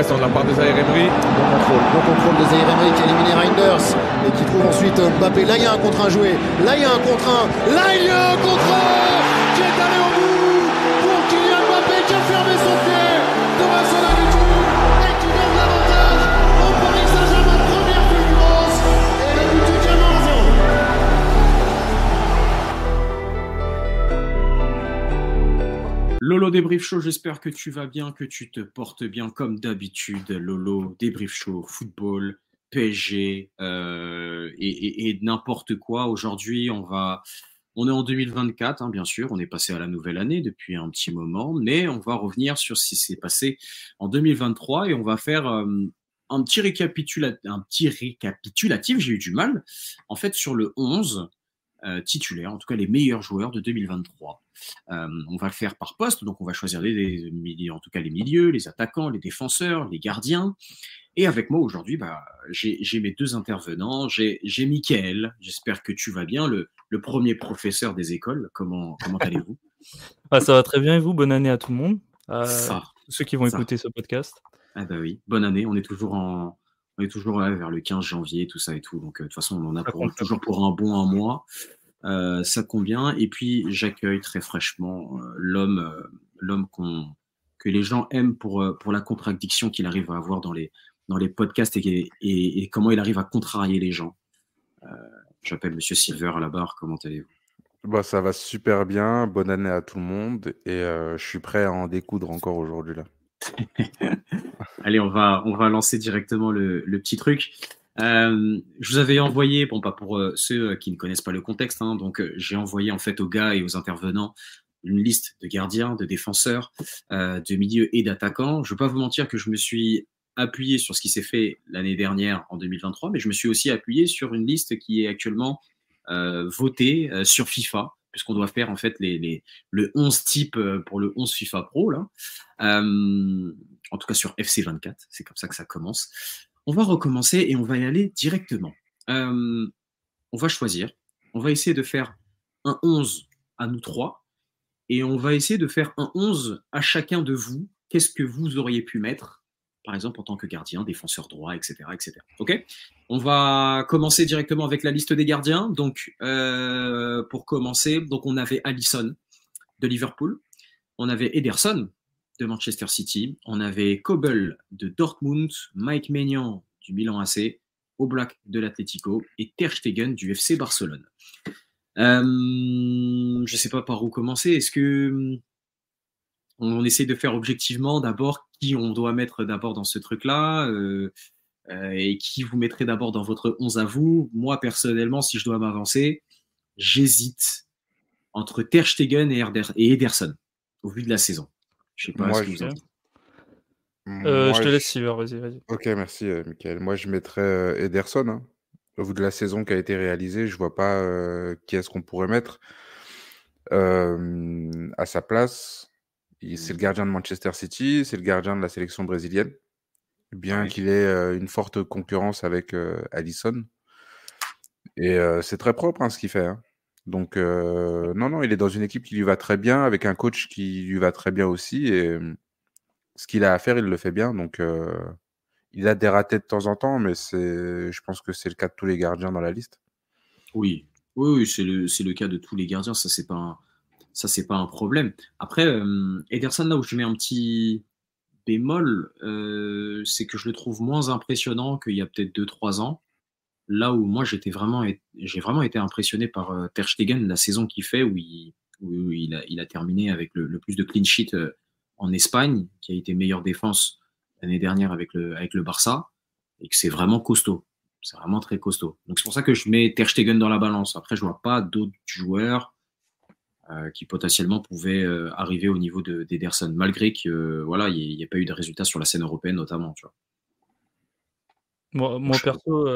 Sur de la part de Zaïre Emery. Bon contrôle de Zaïre Emery qui a éliminé Reinders et qui trouve ensuite Mbappé. Là il y a un contre un joué, là il y a un contre un, là il y a un contre un qui est allé au bout pour Kylian Mbappé qui a fermé son pied devant son ami tout et qui donne l'avantage au Paris Saint-Germain. Première fulgurance et le but du Diamant à 0. Lolo Débrief Show, j'espère que tu vas bien, que tu te portes bien comme d'habitude. Lolo Débrief Show, football, PSG et n'importe quoi. Aujourd'hui, on est en 2024, hein, bien sûr. On est passé à la nouvelle année depuis un petit moment, mais on va revenir sur ce qui s'est passé en 2023 et on va faire un petit récapitulatif, j'ai eu du mal, en fait, sur le 11 titulaire, en tout cas les meilleurs joueurs de 2023. On va le faire par poste, donc on va choisir en tout cas les milieux, les attaquants, les défenseurs, les gardiens. Et avec moi aujourd'hui, j'ai mes deux intervenants. J'ai Mickaël, j'espère que tu vas bien, le premier professeur des écoles. Comment allez-vous? Ça va très bien et vous? Bonne année à tout le monde, ceux qui vont écouter ce podcast. Ah bah oui, bonne année, on est toujours vers le 15 janvier, tout ça et tout. Donc de toute façon, on en a toujours pour un mois. Ça convient. Et puis j'accueille très fraîchement l'homme que les gens aiment pour la contradiction qu'il arrive à avoir dans les podcasts et comment il arrive à contrarier les gens. J'appelle Monsieur Silver à la barre. Comment allez-vous? Ça va super bien. Bonne année à tout le monde et je suis prêt à en découdre encore aujourd'hui là. Allez, on va lancer directement le petit truc. Je vous avais envoyé, pas pour ceux qui ne connaissent pas le contexte, hein, donc j'ai envoyé en fait aux gars et aux intervenants une liste de gardiens, de défenseurs, de milieux et d'attaquants. Je ne vais pas vous mentir que je me suis appuyé sur ce qui s'est fait l'année dernière en 2023, mais je me suis aussi appuyé sur une liste qui est actuellement votée sur FIFA, puisqu'on doit faire en fait le 11 type pour le 11 FIFA Pro, là. En tout cas sur FC24, c'est comme ça que ça commence. On va recommencer et on va y aller directement. On va choisir, on va essayer de faire un 11 à nous trois, et on va essayer de faire un 11 à chacun de vous. Qu'est-ce que vous auriez pu mettre, par exemple en tant que gardien, défenseur droit, etc. etc. Ok ? On va commencer directement avec la liste des gardiens. Donc, pour commencer, on avait Alisson de Liverpool, on avait Ederson de Manchester City, on avait Kobel de Dortmund, Mike Maignan du Milan AC, Oblak de l'Atlético et Ter Stegen du FC Barcelone. Je ne sais pas par où commencer. Est-ce que on essaie de faire objectivement d'abord qui on doit mettre d'abord dans ce truc-là et qui vous mettrez d'abord dans votre 11 à vous? Moi, personnellement, si je dois m'avancer, j'hésite entre Ter Stegen et Ederson au vu de la saison. Je sais pas ce que vous en dites. Je te laisse, Silver, vas-y. Ok, merci, Mickaël. Moi, je mettrais Ederson. Hein. Au vu de la saison qui a été réalisée, je vois pas qui est-ce qu'on pourrait mettre à sa place. C'est le gardien de Manchester City, c'est le gardien de la sélection brésilienne. Bien qu'il ait une forte concurrence avec Alisson. Et c'est très propre ce qu'il fait. Hein. Donc, non, il est dans une équipe qui lui va très bien, avec un coach qui lui va très bien aussi. Et ce qu'il a à faire, il le fait bien. Donc, il a des ratés de temps en temps, mais je pense que c'est le cas de tous les gardiens dans la liste. Oui, c'est le cas de tous les gardiens. Ça, c'est pas un problème. Après, Ederson, là où je mets un petit bémol, c'est que je le trouve moins impressionnant qu'il y a peut-être 2-3 ans. Là où moi, j'ai vraiment été impressionné par Ter Stegen, la saison qu'il fait, où il a terminé avec le plus de clean sheet en Espagne, qui a été meilleure défense l'année dernière avec le Barça, et que c'est vraiment costaud. C'est vraiment très costaud. Donc c'est pour ça que je mets Ter Stegen dans la balance. Après, je vois pas d'autres joueurs qui potentiellement pouvaient arriver au niveau d'Ederson, malgré que il n'y a pas eu de résultats sur la scène européenne notamment. Tu vois. Moi perso,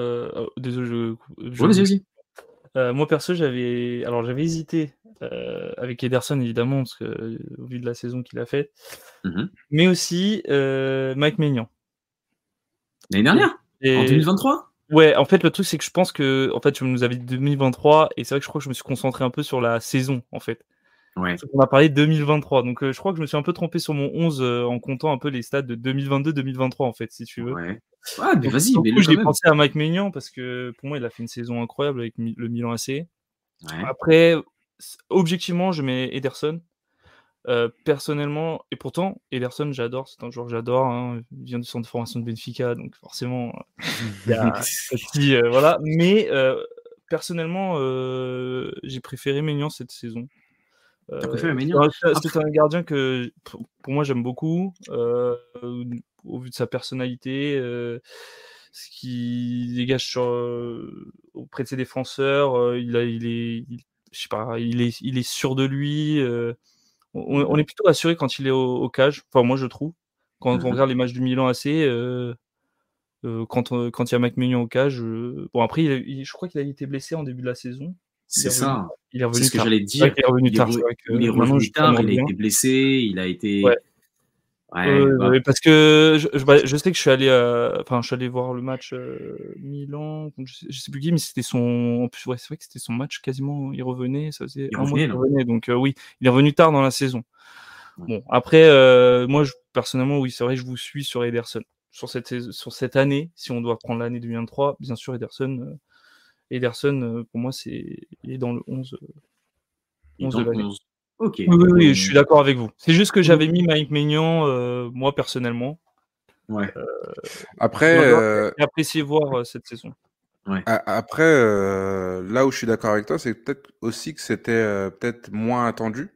désolé, vas-y. Moi perso, j'avais hésité avec Ederson évidemment parce que au vu de la saison qu'il a fait, mais aussi Mike Maignan. L'année dernière, en 2023. Ouais, en fait le truc c'est que je pense que tu nous avais dit 2023 et c'est vrai que je crois que je me suis concentré un peu sur la saison en fait. Ouais. On a parlé de 2023, donc je crois que je me suis un peu trompé sur mon 11 en comptant un peu les stats de 2022-2023 en fait, si tu veux. Ouais, mais Donc, vas-y, mais j'ai pensé à Mike Maignan parce que pour moi, il a fait une saison incroyable avec le Milan AC. Ouais. Après, objectivement, je mets Ederson. Personnellement, et pourtant, Ederson, j'adore, c'est un joueur que j'adore. Hein, il vient du centre de formation de Benfica, donc forcément, il y a petit, voilà. Mais personnellement, j'ai préféré Maignan cette saison. T'as préféré Maignan? C'est un gardien que, pour moi, j'aime beaucoup, au vu de sa personnalité, ce qu'il dégage auprès de ses défenseurs. Il est sûr de lui. On est plutôt rassuré quand il est au cage. Enfin, moi, je trouve. Quand on regarde les matchs du Milan AC, quand il y a Mike Maignan au cage, bon, après, je crois qu'il a été blessé en début de la saison. C'est ça. Il est revenu C'est ce que tard. j'allais te dire. Il est revenu tard. Il est revenu tard, il a été blessé, il a été. Ouais. Ouais, parce que je sais que je suis allé voir le match Milan, je sais plus qui, mais c'était son. En plus, ouais, c'est vrai que c'était son match quasiment. Il revenait, ça faisait un mois qu'il revenait, donc oui, il est revenu tard dans la saison. Bon, après, moi, personnellement, oui, c'est vrai que je vous suis sur Ederson. Sur cette année, si on doit prendre l'année 2023, bien sûr, Ederson, pour moi, il est dans le 11 de l'année. Ok. Oui, je suis d'accord avec vous. C'est juste que j'avais mis Mike Maignan, moi, personnellement. Ouais. Après, j'ai apprécié voir cette saison. Ouais. Après, là où je suis d'accord avec toi, c'est peut-être aussi que c'était peut-être moins attendu.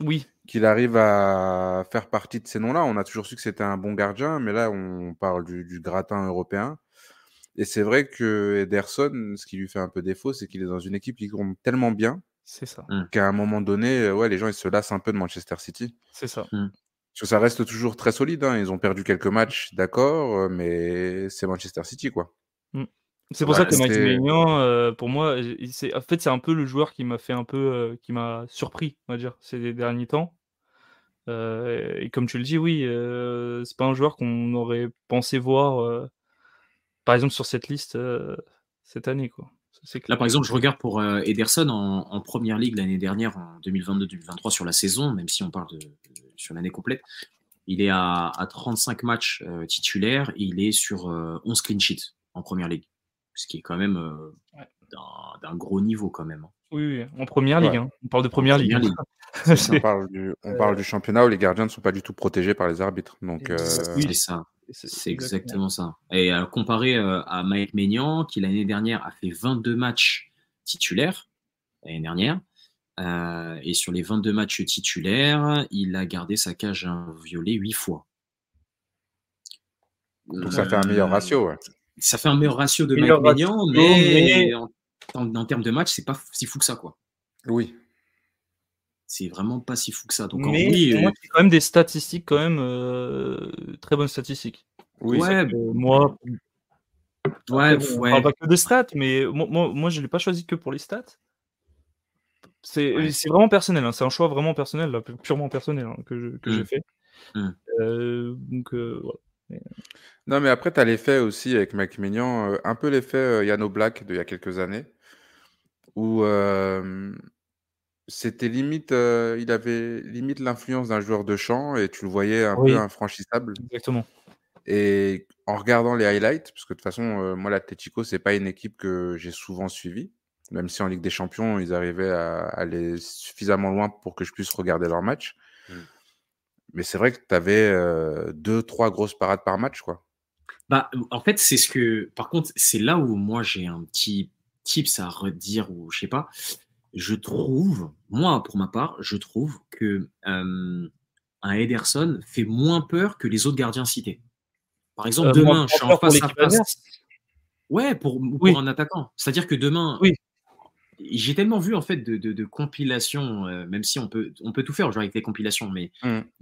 Oui. Qu'il arrive à faire partie de ces noms-là. On a toujours su que c'était un bon gardien, mais là, on parle du gratin européen. Et c'est vrai que Ederson, ce qui lui fait un peu défaut, c'est qu'il est dans une équipe qui tourne tellement bien. C'est ça. Qu'à un moment donné, les gens ils se lassent un peu de Manchester City. C'est ça. Parce que ça reste toujours très solide. Hein. Ils ont perdu quelques matchs, d'accord, mais c'est Manchester City, quoi. C'est pour ça que Mike Maignan, pour moi, c'est un peu le joueur qui m'a fait qui m'a surpris, on va dire, ces derniers temps. Et comme tu le dis, oui, c'est pas un joueur qu'on aurait pensé voir, par exemple, sur cette liste cette année, quoi. Là, par exemple, je regarde pour Ederson en première ligue l'année dernière, en 2022-2023, sur la saison, même si on parle sur l'année complète. Il est à 35 matchs titulaires et il est sur 11 clean sheets en première ligue. Ce qui est quand même d'un gros niveau, quand même. Oui, en première ligue. Hein. On parle de première ligue. On parle du championnat où les gardiens ne sont pas du tout protégés par les arbitres. Donc, oui, c'est ça. C'est exactement ça. Et comparé à Mike Maignan, qui l'année dernière a fait 22 matchs titulaires, l'année dernière, et sur les 22 matchs titulaires, il a gardé sa cage inviolée 8 fois. Donc ça fait un meilleur ratio. Ouais. Ça fait un meilleur ratio de Mike Maignan, mais en termes de match, c'est pas si fou que ça, quoi. Oui. C'est vraiment pas si fou que ça. Donc, mais moi, c'est quand même des statistiques, quand même, très bonnes statistiques. Oui, moi. Ouais, on parle pas que de stats, mais moi, je l'ai pas choisi que pour les stats. C'est vraiment personnel. Hein. C'est un choix vraiment personnel, là, purement personnel, hein, que j'ai fait. Donc, voilà. Non, mais après, tu as l'effet aussi avec Mike Maignan, un peu l'effet Jan Oblak d'il y a quelques années, où c'était limite, il avait limite l'influence d'un joueur de champ et tu le voyais un peu infranchissable. Exactement. Et en regardant les highlights, parce que de toute façon, moi, l'Atlético, c'est pas une équipe que j'ai souvent suivie, même si en Ligue des Champions, ils arrivaient à aller suffisamment loin pour que je puisse regarder leurs matchs. Mais c'est vrai que tu avais 2-3 grosses parades par match, quoi. En fait, par contre, c'est là où moi j'ai un petit tips à redire, ou je sais pas. Je trouve, moi pour ma part, je trouve que un Ederson fait moins peur que les autres gardiens cités. Par exemple, demain, je suis en face à face. Ouais, pour un attaquant. C'est-à-dire que demain, j'ai tellement vu en fait de compilations, même si on peut tout faire aujourd'hui avec les compilations, mais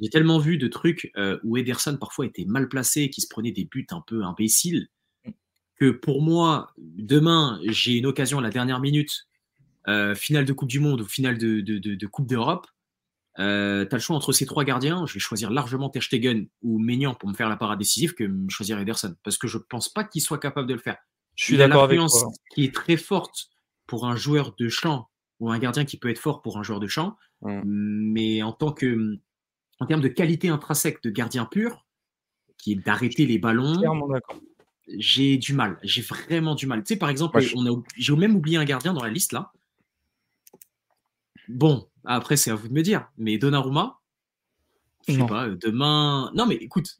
j'ai tellement vu de trucs où Ederson parfois était mal placé, qui se prenait des buts un peu imbéciles, que pour moi, demain, j'ai une occasion à la dernière minute, finale de Coupe du Monde ou finale de Coupe d'Europe. T'as le choix entre ces trois gardiens. Je vais choisir largement Ter Stegen ou Maignan pour me faire la parade décisive que choisir Ederson, parce que je pense pas qu'il soit capable de le faire. Je suis d'accord avec toi. Qui est très forte pour un joueur de champ ou un gardien qui peut être fort pour un joueur de champ, mais en termes de qualité intrinsèque de gardien pur, qui est d'arrêter les ballons, j'ai du mal. J'ai vraiment du mal. Tu sais, par exemple, j'ai même oublié un gardien dans la liste là. Bon, après, c'est à vous de me dire. Mais Donnarumma, je sais pas, demain. Non, mais écoute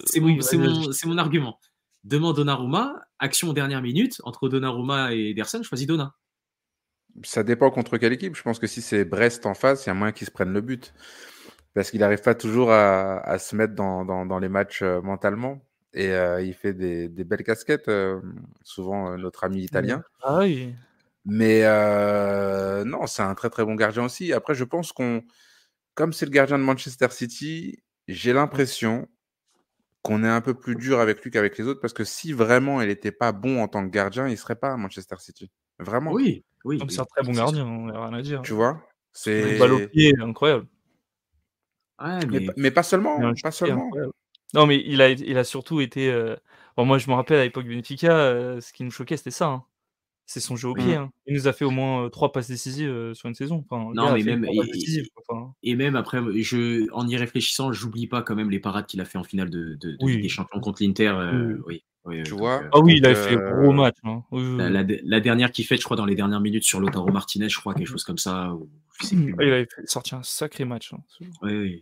c'est mon argument. Demain, Donnarumma, action dernière minute, entre Donnarumma et Ederson, je choisis Donna. Ça dépend contre quelle équipe. Je pense que si c'est Brest en face, il y a moyen qu'ils se prennent le but. Parce qu'il n'arrive pas toujours à se mettre dans les matchs mentalement. Et il fait des belles casquettes, souvent notre ami italien. Ah oui. Mais non, c'est un très très bon gardien aussi. Après, je pense comme c'est le gardien de Manchester City, j'ai l'impression qu'on est un peu plus dur avec lui qu'avec les autres, parce que si vraiment il n'était pas bon en tant que gardien, il ne serait pas à Manchester City. Vraiment. Oui. C'est un très bon gardien, on n'a rien à dire. Tu vois, c'est balle au pied, incroyable. Ouais, mais pas seulement. Non, mais il a surtout été. Bon, moi, je me rappelle à l'époque de Benfica, ce qui nous choquait, c'était ça. Hein. C'est son jeu au pied. Hein. Il nous a fait au moins 3 passes décisives sur une saison. Enfin, non, mais même et même après, en y réfléchissant, j'oublie pas quand même les parades qu'il a fait en finale de Ligue des Champions contre l'Inter. Oui. Tu vois. Il a fait un gros match. Hein. La dernière qu'il fait, je crois, dans les dernières minutes sur Lautaro Martinez, je crois, quelque chose comme ça. Je sais plus. Il avait sorti un sacré match. Hein.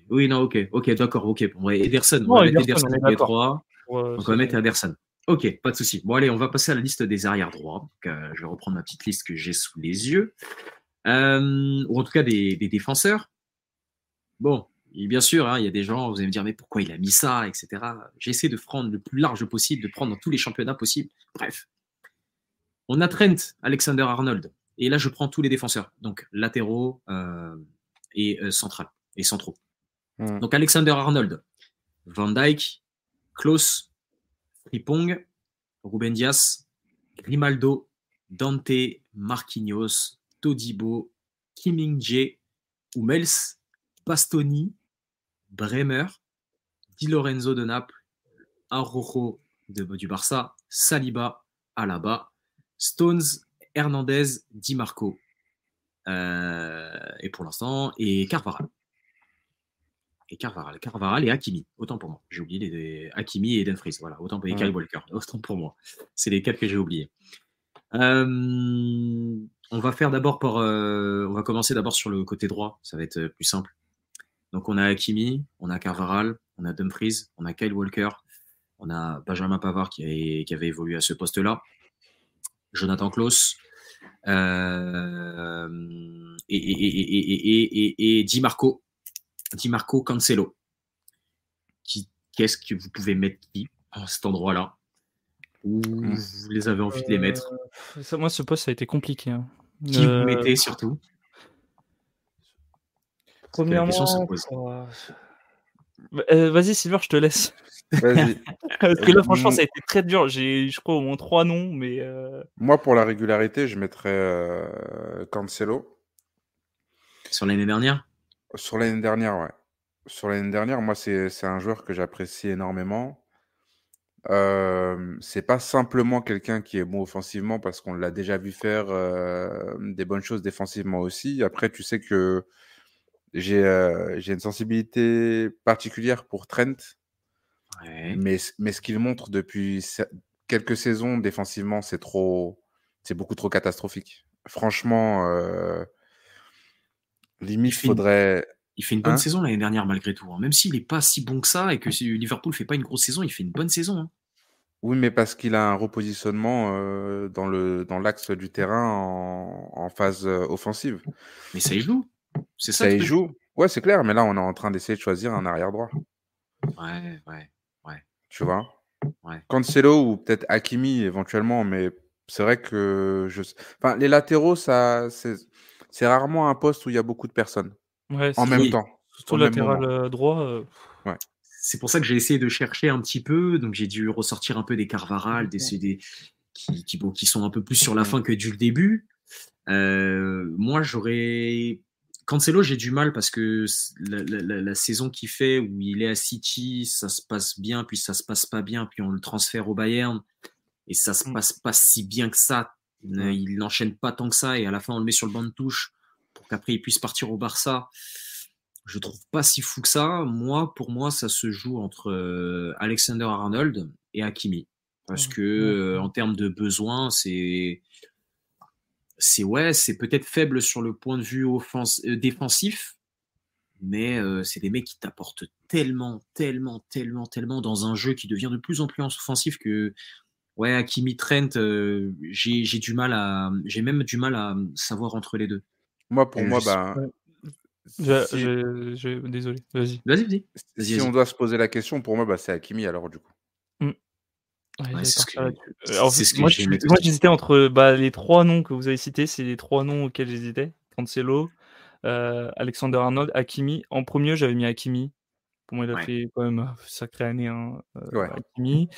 Oui, non, ok, d'accord, ok. Bon, Ederson, on va va mettre Ederson Ederson pour les 3. Donc on va mettre Ederson. Ok, pas de souci. Bon, allez, on va passer à la liste des arrières droits. Donc, je vais reprendre ma petite liste que j'ai sous les yeux. Ou en tout cas des défenseurs. Bon, et bien sûr, hein, il y a des gens, vous allez me dire, mais pourquoi il a mis ça, etc. J'essaie de prendre le plus large possible, de prendre dans tous les championnats possibles. Bref. On a Trent Alexander-Arnold. Et là, je prends tous les défenseurs. Donc, latéraux et centraux. Donc, Alexander-Arnold, Van Dijk, Klose, Frimpong, Ruben Dias, Grimaldo, Dante, Marquinhos, Todibo, Kim Min-jae, Hummels, Bastoni, Bremer, Di Lorenzo de Naples, Araujo du Barça, Saliba, Alaba, Stones, Hernandez, Di Marco. Et pour l'instant, et Carvajal. Carvajal et Hakimi, autant pour moi. J'ai oublié les Hakimi et Dumfries, voilà, autant pour les Kyle Walker, autant pour moi. C'est les 4 que j'ai oubliés. On va faire d'abord on va commencer d'abord sur le côté droit, ça va être plus simple. Donc on a Hakimi, on a Carvajal, on a Dumfries, on a Kyle Walker, on a Benjamin Pavard qui avait évolué à ce poste-là, Jonathan Klose, et Di Marco Cancelo. Qu'est-ce que vous pouvez mettre à cet endroit-là où vous les avez envie de les mettre? Moi, ce poste, ça a été compliqué. Hein. Qui vous mettez surtout? Premièrement, vas-y, Silver, je te laisse. Vas-y. Parce que là, franchement, ça a été très dur. J'ai, je crois, au moins 3 noms, mais... Moi, pour la régularité, je mettrais Cancelo. Sur l'année dernière? Sur l'année dernière, ouais. Sur l'année dernière, moi, c'est un joueur que j'apprécie énormément. C'est pas simplement quelqu'un qui est bon offensivement, parce qu'on l'a déjà vu faire des bonnes choses défensivement aussi. Après, tu sais que j'ai une sensibilité particulière pour Trent. Ouais. Mais ce qu'il montre depuis quelques saisons défensivement, c'est beaucoup trop catastrophique. Franchement, limite, il fait une bonne saison l'année dernière malgré tout. Hein. Même s'il n'est pas si bon que ça et que Liverpool fait pas une grosse saison, il fait une bonne saison. Hein. Oui, mais parce qu'il a un repositionnement dans l'axe du terrain en phase offensive. Mais ça y joue. C'est ça. Ça y joue. Ouais, c'est clair. Mais là, on est en train d'essayer de choisir un arrière droit. Ouais. Tu vois. Ouais. Cancelo ou peut-être Hakimi éventuellement, mais c'est vrai que les latéraux, c'est rarement un poste où il y a beaucoup de personnes en même temps. Surtout latéral droit. Ouais. C'est pour ça que j'ai essayé de chercher un petit peu, donc j'ai dû ressortir un peu des Carvajal, qui sont un peu plus sur la fin que du début. Moi, Cancelo, j'ai du mal parce que la saison qu'il fait, où il est à City, ça se passe bien, puis ça se passe pas bien, puis on le transfère au Bayern, et ça se passe pas si bien que ça Il n'enchaîne pas tant que ça et à la fin on le met sur le banc de touche pour qu'après il puisse partir au Barça. Je trouve pas si fou que ça. Pour moi, ça se joue entre Alexander-Arnold et Hakimi. Parce que en termes de besoins, c'est peut-être faible sur le point de vue défensif, mais c'est des mecs qui t'apportent tellement dans un jeu qui devient de plus en plus offensif que Hakimi, Trent, j'ai même du mal à savoir entre les deux. Désolé, vas-y. Vas-y. Si on doit se poser la question, pour moi, c'est Hakimi alors du coup. Moi, j'hésitais entre les 3 noms que vous avez cités, c'est les 3 noms auxquels j'hésitais. Cancelo, Alexander-Arnold, Hakimi. En premier, j'avais mis Hakimi. Pour moi, il a fait quand même une sacrée année, Hakimi.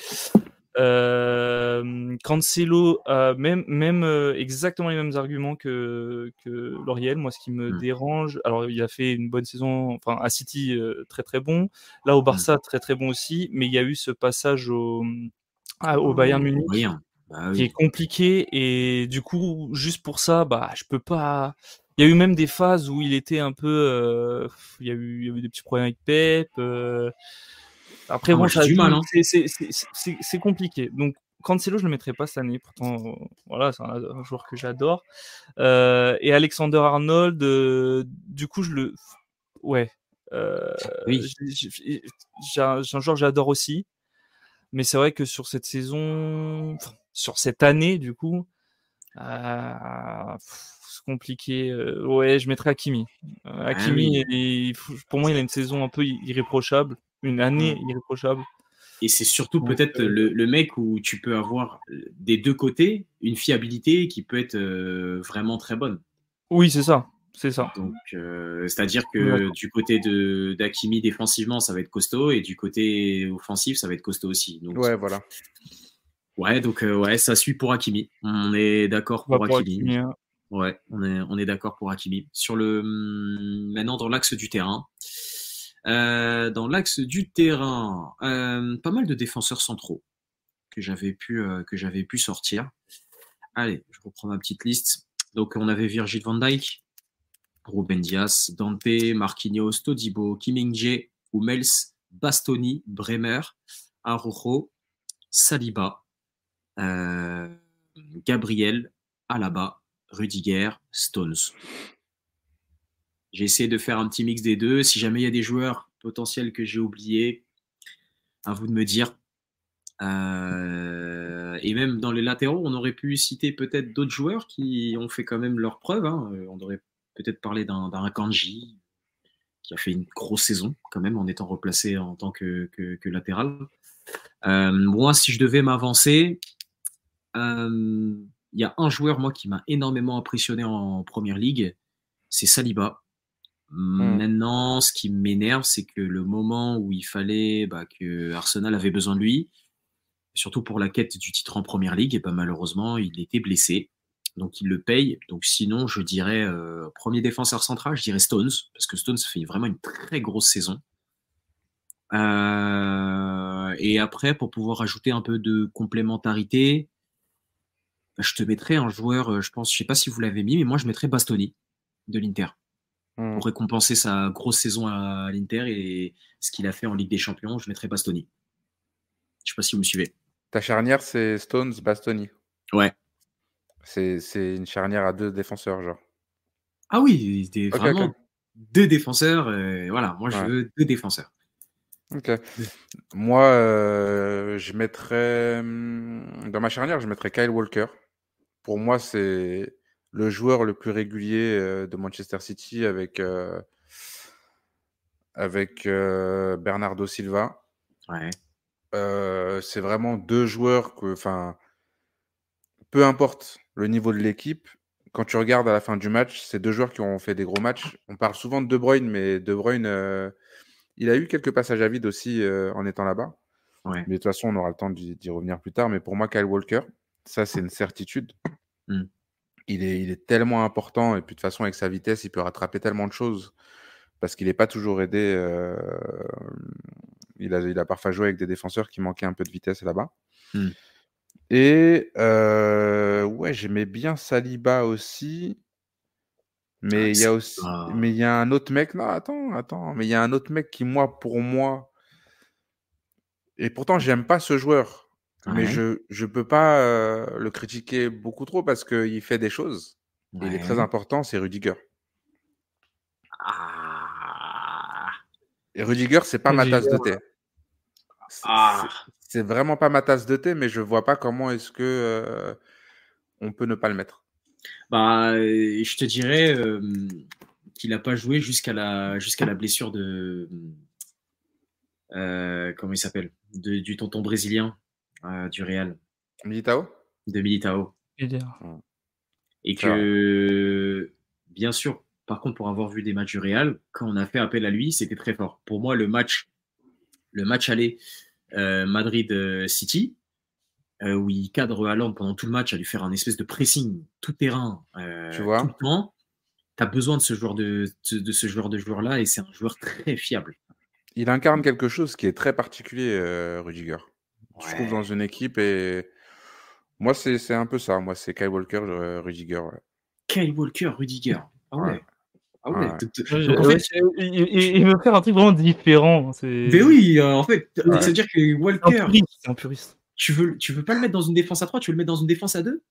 Cancelo, même exactement les mêmes arguments que Lauriel. Moi, ce qui me dérange, alors il a fait une bonne saison, à City, très très bon. Là, au Barça, très très bon aussi. Mais il y a eu ce passage au Bayern Munich qui est compliqué, et du coup, juste pour ça, je peux pas. Il y a eu même des phases où il était un peu, il y a eu des petits problèmes avec Pep. Après, j'ai du mal. C'est compliqué. Donc, Cancelo, je le mettrais pas cette année. Pourtant, c'est un joueur que j'adore. Et Alexander-Arnold, du coup, c'est un joueur que j'adore aussi. Mais c'est vrai que sur cette saison, sur cette année, du coup, c'est compliqué. Je mettrais Hakimi. Hakimi, pour moi, il a une saison un peu irréprochable. Une année irréprochable. Et c'est surtout peut-être le mec où tu peux avoir des deux côtés une fiabilité qui peut être vraiment très bonne. Oui, c'est ça. Donc, c'est-à-dire que du côté d'Hakimi défensivement, ça va être costaud, et du côté offensif, ça va être costaud aussi. Donc, voilà. Donc ça suit pour Hakimi. On est d'accord pour Hakimi. Ouais, on est d'accord pour Hakimi. Maintenant dans l'axe du terrain. Pas mal de défenseurs centraux que j'avais pu sortir. Allez, je reprends ma petite liste. Donc on avait Virgil van Dijk, Ruben Dias, Dante, Marquinhos, Todibo, Kim Min-jae, Hummels, Bastoni, Bremer, Araujo, Saliba, Gabriel, Alaba, Rudiger, Stones. J'ai essayé de faire un petit mix des deux. Si jamais il y a des joueurs potentiels que j'ai oubliés, à vous de me dire. Et même dans les latéraux, on aurait pu citer peut-être d'autres joueurs qui ont fait quand même leur preuve. On aurait peut-être parlé d'un Kanji qui a fait une grosse saison quand même en étant replacé en tant que latéral. Moi, si je devais m'avancer, il y a un joueur, moi, qui m'a énormément impressionné en Première Ligue, c'est Saliba. Maintenant, ce qui m'énerve, c'est que le moment où il fallait que Arsenal avait besoin de lui, surtout pour la quête du titre en Première Ligue, et malheureusement, il était blessé. Donc, il le paye. Donc, sinon, je dirais premier défenseur central, je dirais Stones, parce que Stones fait vraiment une très grosse saison. Et après, pour pouvoir ajouter un peu de complémentarité, je te mettrais un joueur, je sais pas si vous l'avez mis, mais moi, je mettrais Bastoni de l'Inter. Pour récompenser sa grosse saison à l'Inter et ce qu'il a fait en Ligue des Champions, je mettrais Bastoni. Je sais pas si vous me suivez. Ta charnière, c'est Stones, Bastoni. Ouais. C'est une charnière à 2 défenseurs, genre. Ah oui, vraiment 2 défenseurs. Voilà, moi, je veux 2 défenseurs. Ok. Moi, je mettrais... Dans ma charnière, je mettrais Kyle Walker. Pour moi, c'est le joueur le plus régulier de Manchester City avec Bernardo Silva. Ouais. C'est vraiment 2 joueurs que, peu importe le niveau de l'équipe, quand tu regardes à la fin du match, c'est 2 joueurs qui ont fait des gros matchs. On parle souvent de De Bruyne, mais De Bruyne, il a eu quelques passages à vide aussi en étant là-bas. Ouais. Mais de toute façon, on aura le temps d'y revenir plus tard. Mais pour moi, Kyle Walker, ça, c'est une certitude. Il est tellement important. Et puis, de toute façon, avec sa vitesse, il peut rattraper tellement de choses parce qu'il n'est pas toujours aidé. Il a parfois joué avec des défenseurs qui manquaient un peu de vitesse là-bas. Et ouais, j'aimais bien Saliba aussi. Mais il y a aussi, mais il y a un autre mec. Non, attends. Mais il y a un autre mec qui, pour moi, et pourtant j'aime pas ce joueur, mais je peux pas le critiquer beaucoup trop parce qu'il fait des choses. Et il est très important, c'est Rudiger. Et Rudiger, c'est pas ma tasse de thé. C'est vraiment pas ma tasse de thé, mais je vois pas comment est-ce que on peut ne pas le mettre. Bah, je te dirais qu'il n'a pas joué jusqu'à la blessure de comment il s'appelle, du tonton brésilien du Real. Militao. De Militao. Et que bien sûr, par contre, pour avoir vu des matchs du Real, quand on a fait appel à lui, c'était très fort. Pour moi, le match aller Madrid City, où il cadre Haaland pendant tout le match, à lui faire un espèce de pressing tout terrain, tu vois, tout le temps. Tu as besoin de ce joueur-là, et c'est un joueur très fiable. Il incarne quelque chose qui est très particulier, Rudiger. Je trouve dans une équipe, et moi c'est un peu ça. Moi c'est Kyle Walker, Rudiger. Ouais. Kyle Walker, Rudiger. Ah ouais. Ah ouais. Donc, en fait, il veut faire un truc vraiment différent. Mais oui, en fait, c'est-à-dire que Walker, c'est un puriste. Tu veux pas le mettre dans une défense à 3, tu veux le mettre dans une défense à 2?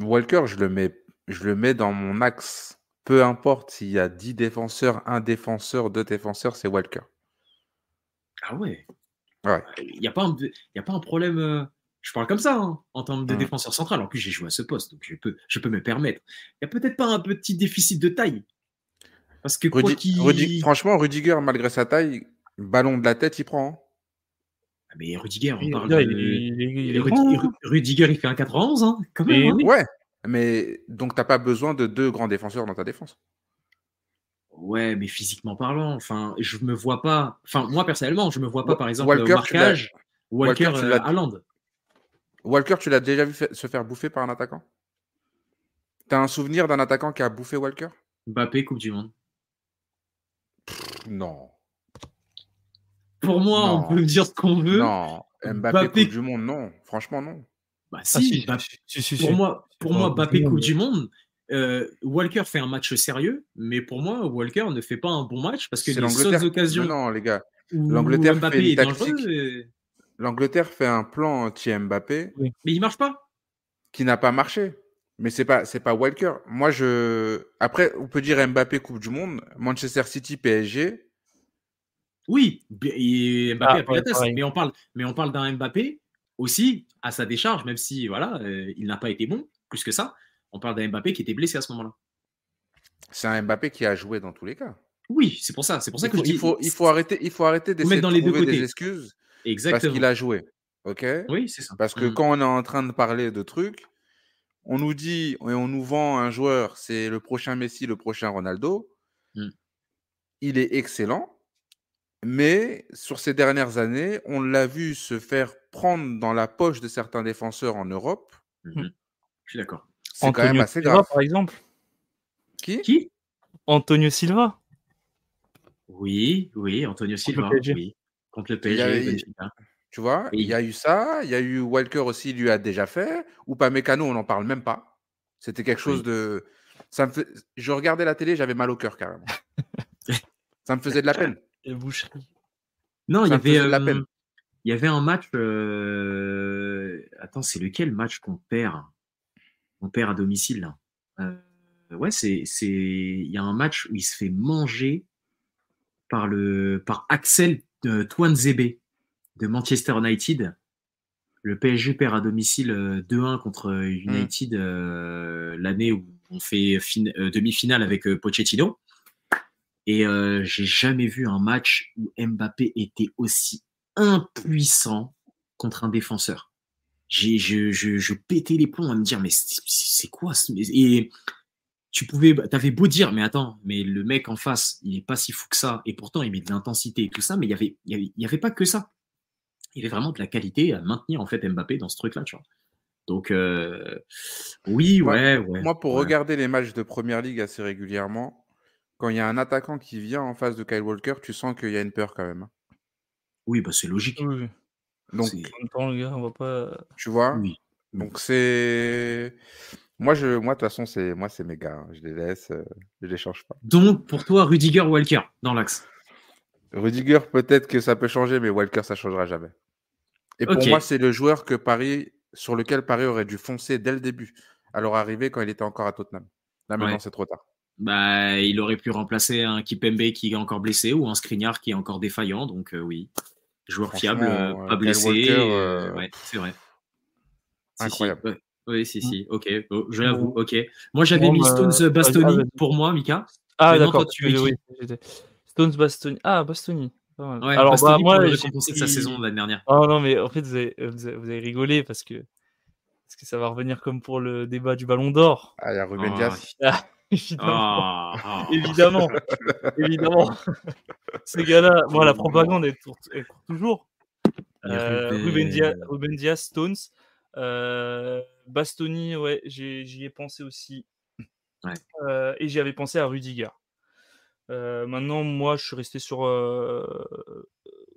Walker, je le mets dans mon axe. Peu importe s'il y a 10 défenseurs, 1 défenseur, 2 défenseurs, c'est Walker. Ah ouais. Ouais. Il n'y a pas un problème. Je parle comme ça, hein, en termes de défenseur central. En plus, j'ai joué à ce poste, donc je peux me permettre. Il n'y a peut-être pas un petit déficit de taille. Parce que franchement, Rudiger, malgré sa taille, ballon de la tête, il prend. Hein. Mais Rudiger, on parle Rudiger, il fait un 91, hein, quand même. Hein. Ouais, mais donc tu n'as pas besoin de 2 grands défenseurs dans ta défense. Ouais, mais physiquement parlant, enfin, je me vois pas. Enfin, moi personnellement, je me vois pas, par exemple, marquage Walker Haaland. Walker, tu l'as déjà vu se faire bouffer par un attaquant? T'as un souvenir d'un attaquant qui a bouffé Walker? Mbappé, Coupe du Monde. Non. Pour moi, on peut me dire ce qu'on veut. Non, Mbappé Coupe du Monde, non. Franchement, non. Bah si, pour moi, Mbappé Coupe du Monde. Walker fait un match sérieux, mais pour moi, Walker ne fait pas un bon match parce que les seules occasions. Non, les gars. L'Angleterre Mbappé fait est dangereux. L'Angleterre fait un plan anti-Mbappé. Oui. Mais il marche pas. Qui n'a pas marché. Mais c'est pas Walker. Moi, après, on peut dire Mbappé Coupe du Monde, Manchester City, PSG. Oui, et Mbappé a pris la tasse. Mais on parle d'un Mbappé aussi à sa décharge, même si voilà, il n'a pas été bon plus que ça. On parle d'un Mbappé qui était blessé à ce moment-là. C'est un Mbappé qui a joué dans tous les cas. Oui, c'est pour ça que je dis. Il faut arrêter d'essayer de trouver des excuses. Exactement. Parce qu'il a joué. Ok. Oui, c'est ça. Parce que quand on est en train de parler de trucs, on nous dit et on nous vend un joueur, c'est le prochain Messi, le prochain Ronaldo. Il est excellent. Mais sur ces dernières années, on l'a vu se faire prendre dans la poche de certains défenseurs en Europe. Je suis d'accord. C'est quand même assez grave. Par exemple. Qui Antonio Silva. Oui, Antonio Silva. Contre le PSG. Tu vois, il y a eu ça. Il y a eu Walker aussi, lui a déjà fait. Upamecano, on n'en parle même pas. C'était quelque chose de... Je regardais la télé, j'avais mal au cœur carrément. Ça me faisait de la peine. Non, il y avait un match. Attends, c'est lequel match qu'on perd? On perd à domicile. Ouais, il y a un match où il se fait manger par Axel Tuanzebe de Manchester United. Le PSG perd à domicile 2-1 contre United l'année où on fait demi-finale avec Pochettino. Et j'ai jamais vu un match où Mbappé était aussi impuissant contre un défenseur. Je pétais les plombs à me dire, mais c'est quoi et t'avais beau dire, mais attends, mais le mec en face, il est pas si fou que ça, et pourtant il met de l'intensité et tout ça, mais il y avait pas que ça. Il y avait vraiment de la qualité à maintenir en fait Mbappé dans ce truc-là, tu vois. Donc oui, Moi, pour regarder les matchs de Première Ligue assez régulièrement, quand il y a un attaquant qui vient en face de Kyle Walker, tu sens qu'il y a une peur quand même. Oui, bah c'est logique. Oui. Donc, En même temps, les gars, on va pas. tu vois, Oui. donc c'est. Moi, de toute façon, c'est mes gars. Hein. Je les laisse, je les change pas. Donc, pour toi, Rudiger ou Walker dans l'axe? Rudiger, peut-être que ça peut changer, mais Walker, ça changera jamais. Et pour Ok. moi, c'est le joueur sur lequel Paris aurait dû foncer dès le début, à leur arrivée quand il était encore à Tottenham. Là, maintenant, Ouais. c'est trop tard. Bah, il aurait pu remplacer un Kipembe qui est encore blessé ou un Skriniar qui est encore défaillant. Donc, oui. Joueur fiable, Franchement, pas Kyle blessé. Walker, Ouais, c'est vrai. incroyable. Si. Ouais. Oui, si. Ok. Oh, je Bon. l'avoue. Ok. Moi, j'avais mis Stones Bastoni pour moi, Mika. Ah, Maintenant, d'accord. toi, tu mets qui? Stones Bastoni. Ah, Bastoni. Pas mal. Ouais, Alors, Bastoni moi, pour le j'ai récompenser de sa saison de l'année dernière. Oh non, mais en fait, vous avez rigolé parce que ça va revenir comme pour le débat du Ballon d'Or. Ah, il y a Ruben Oh. Dias. Évidemment. Évidemment. Ces gars-là, moi, la propagande, elle court toujours. Ruben Dias, Stones. Bastoni, ouais, j'y ai pensé aussi. Ouais. Et j'y avais pensé à Rudiger. Maintenant, moi, je suis resté sur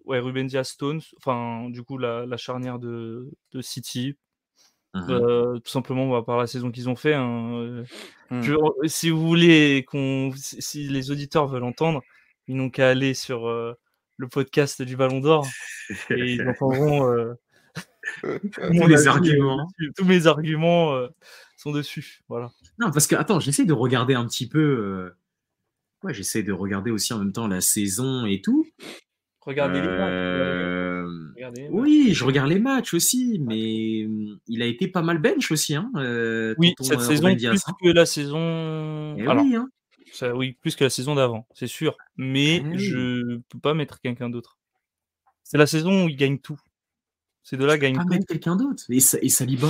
Ruben Dias, Stones. Enfin, du coup, la charnière de City. Tout simplement par la saison qu'ils ont fait. Hein. Si vous voulez si les auditeurs veulent entendre, ils n'ont qu'à aller sur le podcast du Ballon d'Or et ils entendront tous mes arguments sont dessus. Voilà. Non, parce que attends, j'essaie de regarder un petit peu. Ouais, j'essaie de regarder aussi en même temps la saison et tout. Regardez les matchs. Oui, je regarde les matchs aussi, mais il a été pas mal bench aussi. Hein, oui, tonton, cette saison Dias, plus que la saison. Alors, oui, hein. oui, plus que la saison d'avant, c'est sûr. Mais je peux pas mettre quelqu'un d'autre. C'est la saison où il gagne tout. Ces deux-là gagnent tout. Pas mettre quelqu'un d'autre. Et Saliba?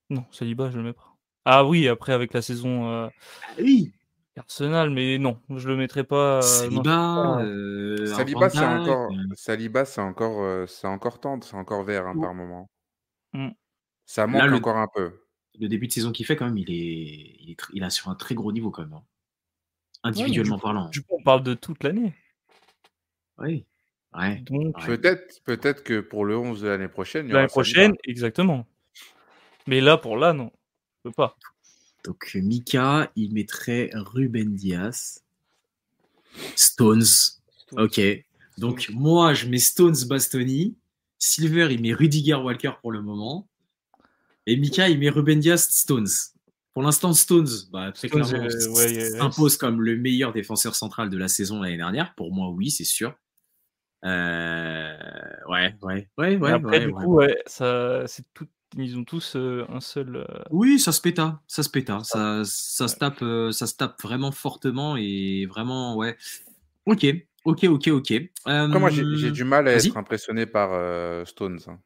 Non, Saliba, je le mets pas. Ah oui, après avec la saison. Oui. Arsenal, mais non, je le mettrai pas. Saliba, Saliba, c'est encore tendre, c'est encore vert hein, par moment. Ça Là, manque encore un peu. Le début de saison qu'il fait, quand même, il est sur un très gros niveau, quand même. Hein. Individuellement parlant. Du coup, on parle de toute l'année. Oui. Ouais. Donc, peut-être que pour le 11 de l'année prochaine, il y aura l'année prochaine, Saliba. exactement. Mais là, non, je peux pas. Donc, Mika, il mettrait Ruben Dias. Stones. Ok. Donc, moi, je mets Stones Bastoni. Silver, il met Rudiger Walker pour le moment. Et Mika, il met Ruben Dias Stones. Pour l'instant, Stones, très clairement, s'impose comme le meilleur défenseur central de la saison l'année dernière. Pour moi, oui, c'est sûr. Ouais. Après, du coup, c'est tout. Ils ont tous un seul. Oui, ça se péta. Ça se tape vraiment fortement et vraiment, ouais. Ok. Après, moi, j'ai du mal à être impressionné par Stones. Hein.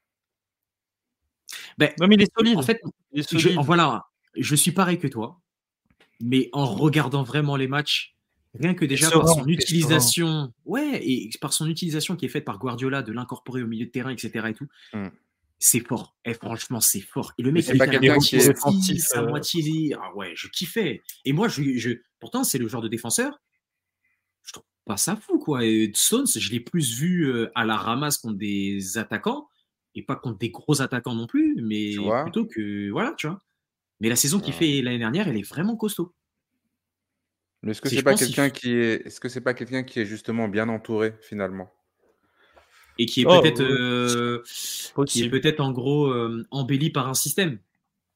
Non, mais il est solide. En fait, je suis pareil que toi, mais en regardant vraiment les matchs, rien que déjà par son utilisation, et par son utilisation qui est faite par Guardiola de l'incorporer au milieu de terrain, etc. et tout, c'est fort. Et franchement, c'est fort. Et le mec, il a sa moitié. Ah ouais, je kiffais. Et moi, pourtant, c'est le genre de défenseur. Je trouve pas ça fou, quoi. Et Stones, je l'ai plus vu à la ramasse contre des attaquants et pas contre des gros attaquants non plus, mais plutôt que voilà, tu vois. Mais la saison qu'il fait l'année dernière, elle est vraiment costaud. Mais est-ce que c'est pas quelqu'un qui est justement bien entouré finalement? Et qui est peut-être en gros embelli par un système.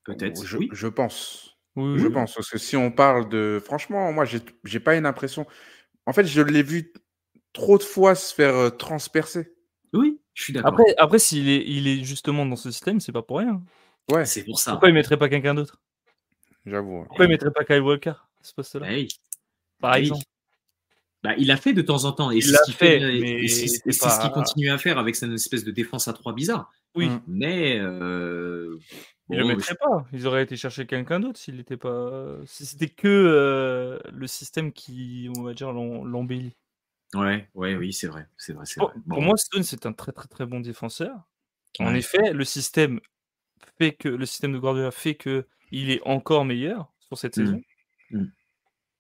Peut-être. Je pense. Je pense. Parce que si on parle de. Franchement, moi, j'ai pas une impression. En fait, je l'ai vu trop de fois se faire transpercer. Oui, je suis d'accord. Après s'il est justement dans ce système, c'est pas pour rien. Ouais. C'est pour ça. Pourquoi il mettrait pas quelqu'un d'autre? J'avoue. Pourquoi il mettrait pas Kyle Walker à ce poste-là? Par exemple. Il l'a fait de temps en temps. Et c'est ce qu'il continue à faire avec cette espèce de défense à 3 bizarre. Oui. Mais. Il le mettrait pas. Ils auraient été chercher quelqu'un d'autre s'il n'était pas. Si c'était que le système qui, on va dire, l'embellit. Oui, c'est vrai. Pour moi, Stone, c'est un très très très bon défenseur. En effet, le système de Guardiola fait que il est encore meilleur sur cette saison.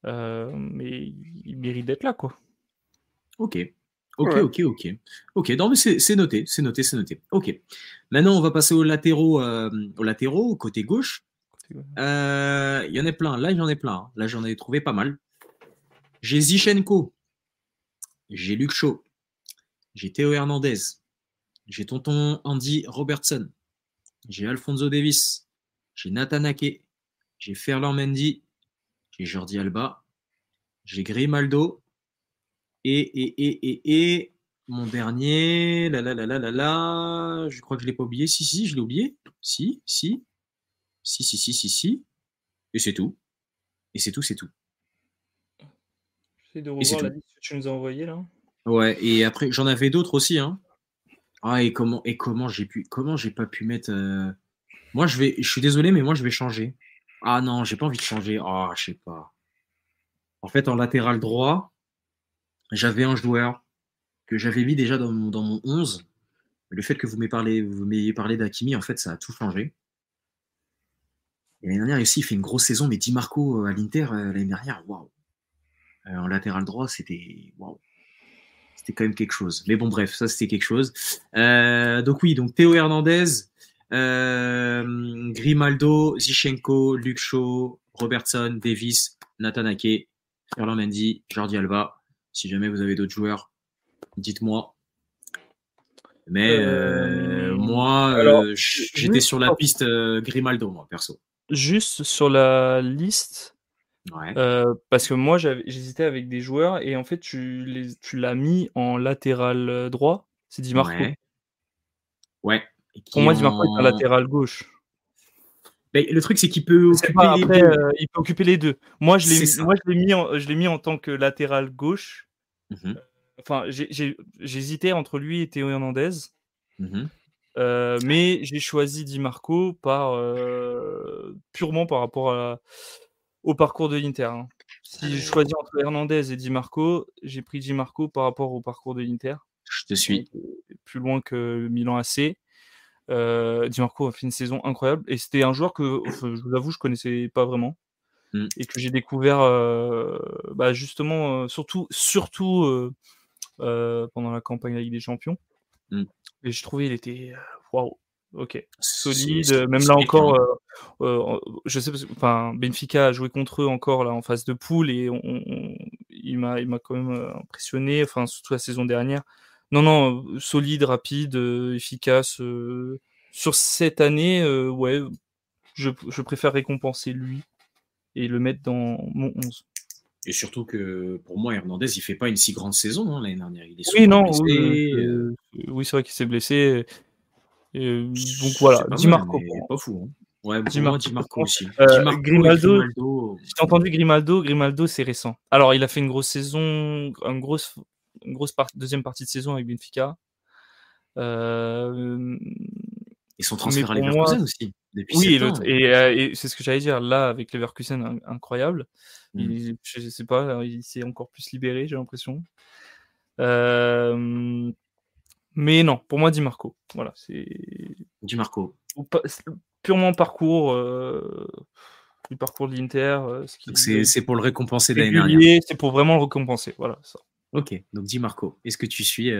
Mais il mérite d'être là, quoi. Ok. Ok, Ouais. Ok, non, mais c'est noté. Ok. Maintenant, on va passer aux latéraux, côté gauche. Il y en a plein. Là, j'en ai plein. Hein. Là, j'en ai trouvé pas mal. J'ai Zichenko. J'ai Luke Shaw. J'ai Théo Hernandez. J'ai tonton Andy Robertson. J'ai Alphonso Davies. J'ai Nathan Ake. J'ai Ferland Mendy. J'ai Jordi Alba. J'ai Grimaldo. Et mon dernier, je crois que je l'ai pas oublié. Si, je l'ai oublié. Si. Et c'est tout. C'est tout. J'essaie de Et c'est revoir la tout. liste que tu nous as envoyée là. Ouais, et après, j'en avais d'autres aussi, hein. Ah, et comment j'ai pas pu mettre. Moi, je suis désolé, mais moi, je vais changer. Ah non, j'ai pas envie de changer. Ah, je sais pas. En fait, en latéral droit, j'avais un joueur que j'avais mis déjà dans mon 11. Le fait que vous m'ayez parlé d'Hakimi, en fait, ça a tout changé. Et l'année dernière aussi, il fait une grosse saison, mais Di Marco à l'Inter, l'année dernière, waouh. En latéral droit, c'était waouh. C'était quand même quelque chose. Mais bon, bref, ça, c'était quelque chose. Donc oui, donc Théo Hernandez, Grimaldo, Zichenko, Luke Shaw, Robertson, Davis, Nathan Ake, Ferland Mendy, Jordi Alba. Si jamais vous avez d'autres joueurs, dites-moi. Mais moi, Alors, j'étais sur la piste Grimaldo, moi, perso. juste sur la liste, Ouais. parce que moi j'hésitais avec des joueurs et en fait tu l'as mis en latéral droit, c'est Di Marco. Ouais. Pour moi, Di Marco est un latéral gauche. Mais le truc, c'est qu'il peut occuper les après, deux. il peut occuper les deux. Moi, je C'est ça. l'ai mis en tant que latéral gauche. Mhm. Enfin, j'hésitais entre lui et Théo Hernandez. Mhm. Mais j'ai choisi Di Marco purement par rapport au parcours de l'Inter. Hein. Si je choisis entre Hernandez et Di Marco, j'ai pris Di Marco par rapport au parcours de l'Inter. Je te suis. Plus loin que Milan AC. Di Marco a fait une saison incroyable et c'était un joueur que, je vous avoue, je connaissais pas vraiment et que j'ai découvert justement, surtout pendant la campagne de la Ligue des Champions. Et je trouvais il était waouh, ok, solide. Même là encore, je sais pas, Benfica a joué contre eux encore là en phase de poule et il m'a quand même impressionné. Enfin, surtout la saison dernière. Non, solide, rapide, efficace. Sur cette année, ouais, je préfère récompenser lui et le mettre dans mon 11. Et surtout que pour moi, Hernandez, il fait pas une si grande saison l'année dernière. Il est Oui, souvent blessé. Oui, c'est vrai qu'il s'est blessé. Donc voilà, Di Marco pour moi. Pas fou. Hein. Ouais, pour moi, Di Marco aussi. Grimaldo. J'ai entendu Grimaldo, c'est récent. Alors, il a fait une grosse saison, une grosse deuxième partie de saison avec Benfica. Et son transfert à Leverkusen aussi. Depuis oui, et c'est ce que j'allais dire. Là, avec Leverkusen, incroyable. Je sais pas, il s'est encore plus libéré, j'ai l'impression. Mais non, pour moi, Di Marco. Voilà, c'est. Di Marco. Purement parcours, du parcours de l'Inter. C'est pour le récompenser de l'année dernière. C'est pour vraiment le récompenser. Voilà, ça. Ok, donc Di Marco. Est-ce que tu suis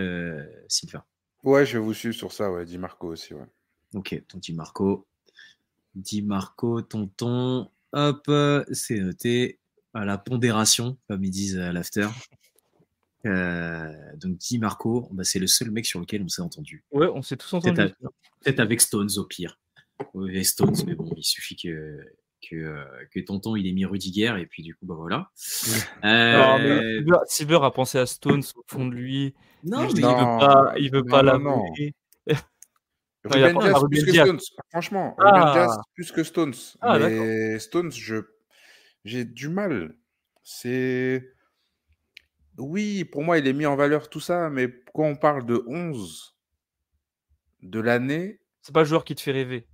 Sylvain? Ouais, je vous suis sur ça, ouais. Di Marco aussi, ouais. Ok, donc Di Marco, tonton. Hop, c'est noté. À la pondération, comme ils disent à l'after. Donc Di Marco, c'est le seul mec sur lequel on s'est entendu. Ouais, on s'est tous entendus. Peut-être avec Stones au pire. Avec Stones, mais bon, il suffit que tonton il ait mis Rudiger et puis du coup voilà. Silver a pensé à Stones au fond de lui. Non, il veut pas l'avouer. Ruben Dias plus que Stones. Franchement, Ruben Dias plus que Stones. Mais Stones, j'ai du mal. Oui, pour moi, il est mis en valeur tout ça, mais quand on parle de 11 de l'année, c'est pas le joueur qui te fait rêver.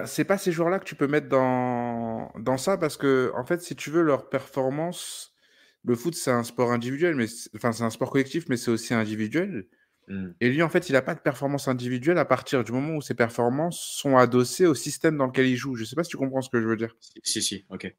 C'est pas ces joueurs-là que tu peux mettre dans ça parce que, en fait, si tu veux, leur performance, le foot, c'est un sport individuel, c'est un sport collectif, mais c'est aussi individuel. Et lui, en fait, il n'a pas de performance individuelle à partir du moment où ses performances sont adossées au système dans lequel il joue. Je sais pas si tu comprends ce que je veux dire. Si, ok.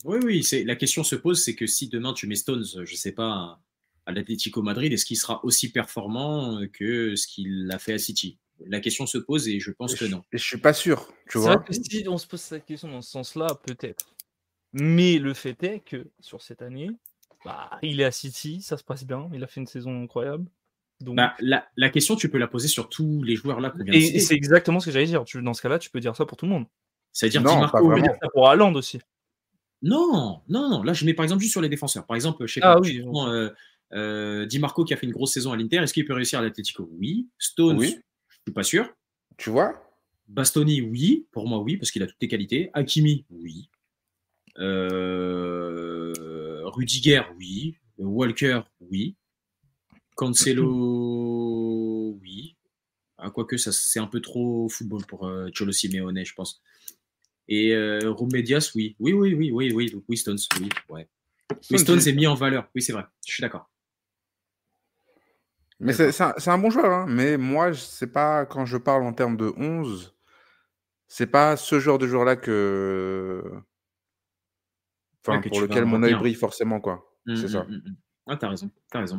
Oui, la question se pose, c'est que si demain tu mets Stones, je sais pas, à l'Atlético Madrid, est-ce qu'il sera aussi performant que ce qu'il a fait à City? La question se pose et je pense que non. Et je suis pas sûr, tu C'est vois. vrai que si on se pose cette question dans ce sens-là, peut-être. Mais le fait est que sur cette année, il est à City, ça se passe bien, il a fait une saison incroyable. Donc... la question, tu peux la poser sur tous les joueurs là qu'on vient de citer. Et c'est exactement ce que j'allais dire. Dans ce cas-là, tu peux dire ça pour tout le monde. C'est-à-dire non, Di Marco, pas vraiment. dire ça pour Haaland aussi. Non. Là, je mets par exemple juste sur les défenseurs. Par exemple, je sais pas, Di Marco qui a fait une grosse saison à l'Inter, est-ce qu'il peut réussir à l'Atlético? Oui. Stones, oui. Je suis pas sûr. Tu vois? Bastoni, oui. Pour moi, oui, parce qu'il a toutes les qualités. Hakimi, oui. Rudiger, oui. Walker, oui. Cancelo, oui. Quoique, ça c'est un peu trop football pour Cholo Simeone, je pense. Et Rumedias, oui. Oui. Donc Stones, oui. Ouais. Stones est mis en valeur. Oui, c'est vrai. Je suis d'accord. Mais c'est un bon joueur, hein. Mais moi, c'est pas quand je parle en termes de 11, c'est pas ce genre de joueur-là que pour lequel mon œil brille forcément, quoi. C'est ça. Ah, t'as raison.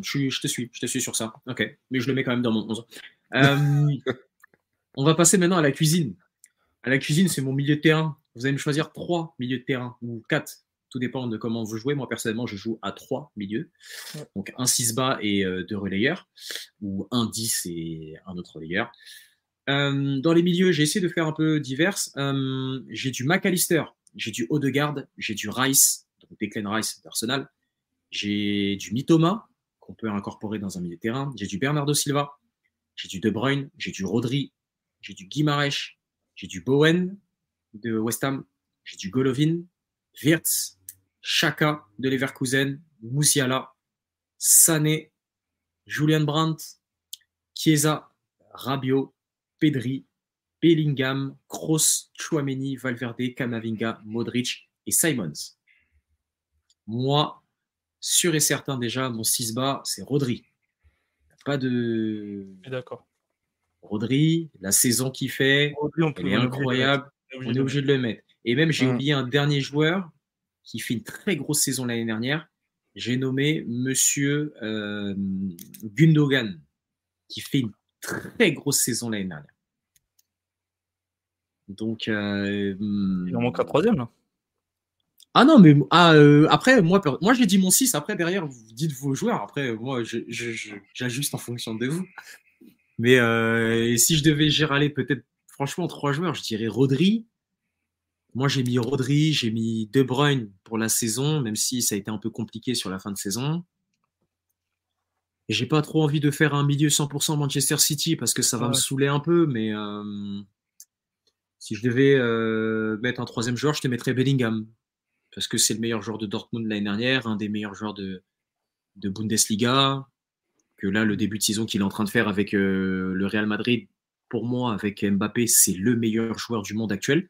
Je te suis sur ça. Ok, mais je le mets quand même dans mon 11. On va passer maintenant à la cuisine. À la cuisine, c'est mon milieu de terrain. Vous allez me choisir 3 milieux de terrain ou 4. Tout dépend de comment vous jouez. Moi, personnellement, je joue à 3 milieux. Donc, un 6 bas et 2 relayeurs. Ou un 10 et un autre relayeur. Dans les milieux, j'ai essayé de faire un peu divers. J'ai du McAllister, j'ai du Odegaard, j'ai du Rice, donc Declan Rice d'Arsenal. J'ai du Mitoma, qu'on peut incorporer dans un milieu de terrain. J'ai du Bernardo Silva, j'ai du De Bruyne, j'ai du Rodri, j'ai du Guimarães, j'ai du Bowen de West Ham, j'ai du Golovin, Wirtz, Xhaka de Leverkusen, Musiala, Sané, Julian Brandt, Chiesa, Rabiot, Pedri, Bellingham, Kroos, Tchouaméni, Valverde, Camavinga, Modric et Simons. Moi, sûr et certain déjà, mon 6 bas, c'est Rodri. Pas de... D'accord. Rodri, la saison qu'il fait, elle est incroyable. On est obligé de le mettre. Et même, j'ai oublié un dernier joueur qui fait une très grosse saison l'année dernière. J'ai nommé Monsieur Gundogan, qui fait une très grosse saison l'année dernière. Donc, il en manque un 3e là. Ah non, mais après, moi j'ai dit mon 6. Après, derrière, vous dites vos joueurs. Après, moi, j'ajuste en fonction de vous. Mais si je devais gérer peut-être, franchement, 3 joueurs, je dirais Rodri. Moi, j'ai mis Rodri, j'ai mis De Bruyne pour la saison, même si ça a été un peu compliqué sur la fin de saison. Et j'ai pas trop envie de faire un milieu 100% Manchester City parce que ça va me saouler un peu, mais si je devais mettre un 3e joueur, je te mettrais Bellingham. Parce que c'est le meilleur joueur de Dortmund l'année dernière, un des meilleurs joueurs de Bundesliga, que là, le début de saison qu'il est en train de faire avec le Real Madrid, pour moi, avec Mbappé, c'est le meilleur joueur du monde actuel.